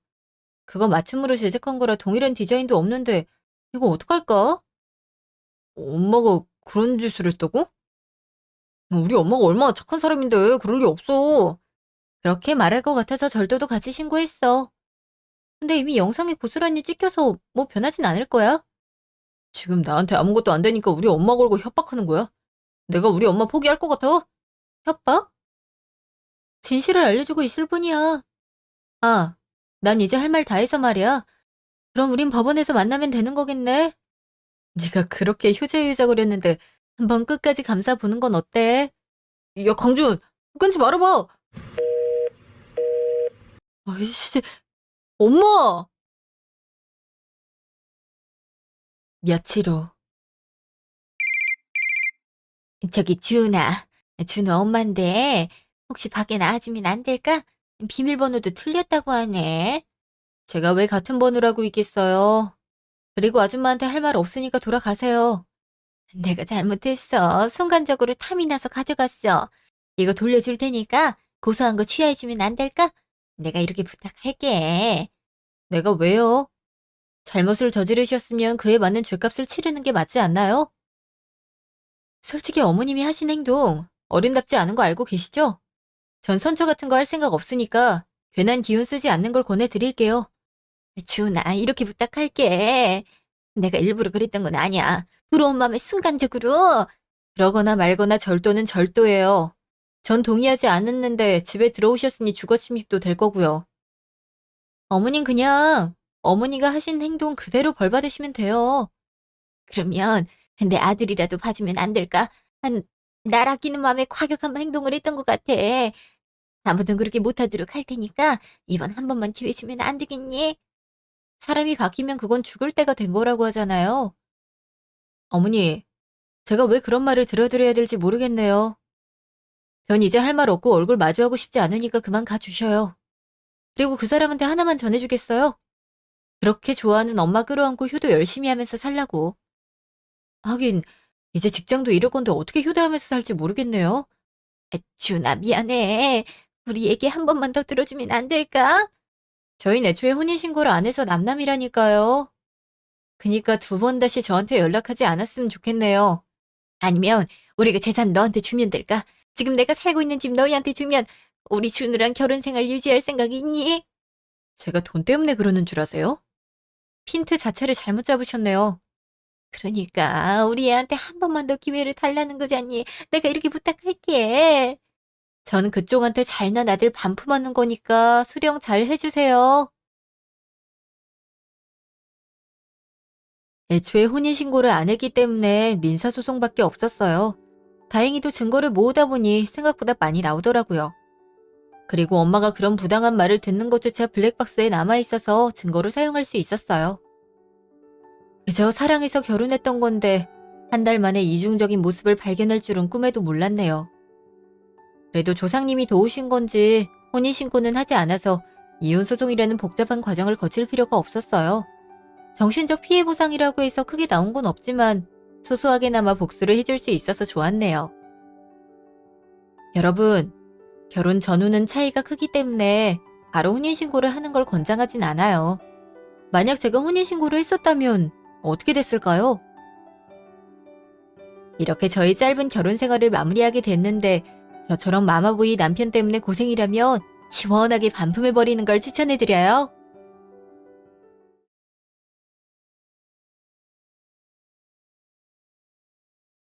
그거 맞춤으로 제작한 거라 동일한 디자인도 없는데 이거 어떡할까? 엄마가 그런 짓을 했다고? 우리 엄마가 얼마나 착한 사람인데 그럴 리 없어. 그렇게 말할 것 같아서 절도도 같이 신고했어. 근데 이미 영상에 고스란히 찍혀서 뭐 변하진 않을 거야. 지금 나한테 아무것도 안 되니까 우리 엄마 걸고 협박하는 거야? 내가 우리 엄마 포기할 것 같아? 협박? 진실을 알려주고 있을 뿐이야. 아, 난 이제 할 말 다 해서 말이야. 그럼 우린 법원에서 만나면 되는 거겠네? 네가 그렇게 효자효자거렸는데 한번 끝까지 감싸보는 건 어때? 야, 강준! 끊지 말아봐! 아이씨, 엄마! 며칠 후. 저기 준우 엄마인데 혹시 밖에 나와주면 안 될까? 비밀번호도 틀렸다고 하네. 제가 왜 같은 번호라고 있겠어요. 그리고 아줌마한테 할 말 없으니까 돌아가세요. 내가 잘못했어. 순간적으로 탐이 나서 가져갔어. 이거 돌려줄 테니까 고소한 거 취하해주면 안 될까? 내가 이렇게 부탁할게. 내가 왜요? 잘못을 저지르셨으면 그에 맞는 죗값을 치르는 게 맞지 않나요? 솔직히 어머님이 하신 행동 어른답지 않은 거 알고 계시죠? 전 선처 같은 거 할 생각 없으니까 괜한 기운 쓰지 않는 걸 권해드릴게요. 준아, 이렇게 부탁할게. 내가 일부러 그랬던 건 아니야. 부러운 마음에 순간적으로. 그러거나 말거나 절도는 절도예요. 전 동의하지 않았는데 집에 들어오셨으니 주거침입도 될 거고요. 어머님 그냥 어머니가 하신 행동 그대로 벌 받으시면 돼요. 그러면 내 아들이라도 봐주면 안 될까? 날 아끼는 마음에 과격한 행동을 했던 것 같아. 아무튼 그렇게 못하도록 할 테니까 이번 한 번만 기회 주면 안 되겠니? 사람이 바뀌면 그건 죽을 때가 된 거라고 하잖아요. 어머니, 제가 왜 그런 말을 들어드려야 될지 모르겠네요. 전 이제 할 말 없고 얼굴 마주하고 싶지 않으니까 그만 가주셔요. 그리고 그 사람한테 하나만 전해주겠어요? 그렇게 좋아하는 엄마 끌어안고 효도 열심히 하면서 살라고. 하긴 이제 직장도 잃을 건데 어떻게 효도하면서 살지 모르겠네요. 준아, 미안해. 우리 얘기 한 번만 더 들어주면 안 될까? 저희는 애초에 혼인신고를 안 해서 남남이라니까요. 그니까 두 번 다시 저한테 연락하지 않았으면 좋겠네요. 아니면 우리가 재산 너한테 주면 될까? 지금 내가 살고 있는 집 너희한테 주면 우리 준우랑 결혼 생활 유지할 생각이 있니? 제가 돈 때문에 그러는 줄 아세요? 핀트 자체를 잘못 잡으셨네요. 그러니까 우리 애한테 한 번만 더 기회를 달라는 거잖니. 내가 이렇게 부탁할게. 전 그쪽한테 잘난 아들 반품하는 거니까 수령 잘 해주세요. 애초에 혼인신고를 안 했기 때문에 민사소송밖에 없었어요. 다행히도 증거를 모으다 보니 생각보다 많이 나오더라고요. 그리고 엄마가 그런 부당한 말을 듣는 것조차 블랙박스에 남아있어서 증거로 사용할 수 있었어요. 그저 사랑해서 결혼했던 건데 한 달 만에 이중적인 모습을 발견할 줄은 꿈에도 몰랐네요. 그래도 조상님이 도우신 건지 혼인신고는 하지 않아서 이혼소송이라는 복잡한 과정을 거칠 필요가 없었어요. 정신적 피해 보상이라고 해서 크게 나온 건 없지만 소소하게나마 복수를 해줄 수 있어서 좋았네요. 여러분, 결혼 전후는 차이가 크기 때문에 바로 혼인신고를 하는 걸 권장하진 않아요. 만약 제가 혼인신고를 했었다면 어떻게 됐을까요? 이렇게 저희 짧은 결혼 생활을 마무리하게 됐는데 저처럼 마마보이 남편 때문에 고생이라면 시원하게 반품해버리는 걸 추천해드려요.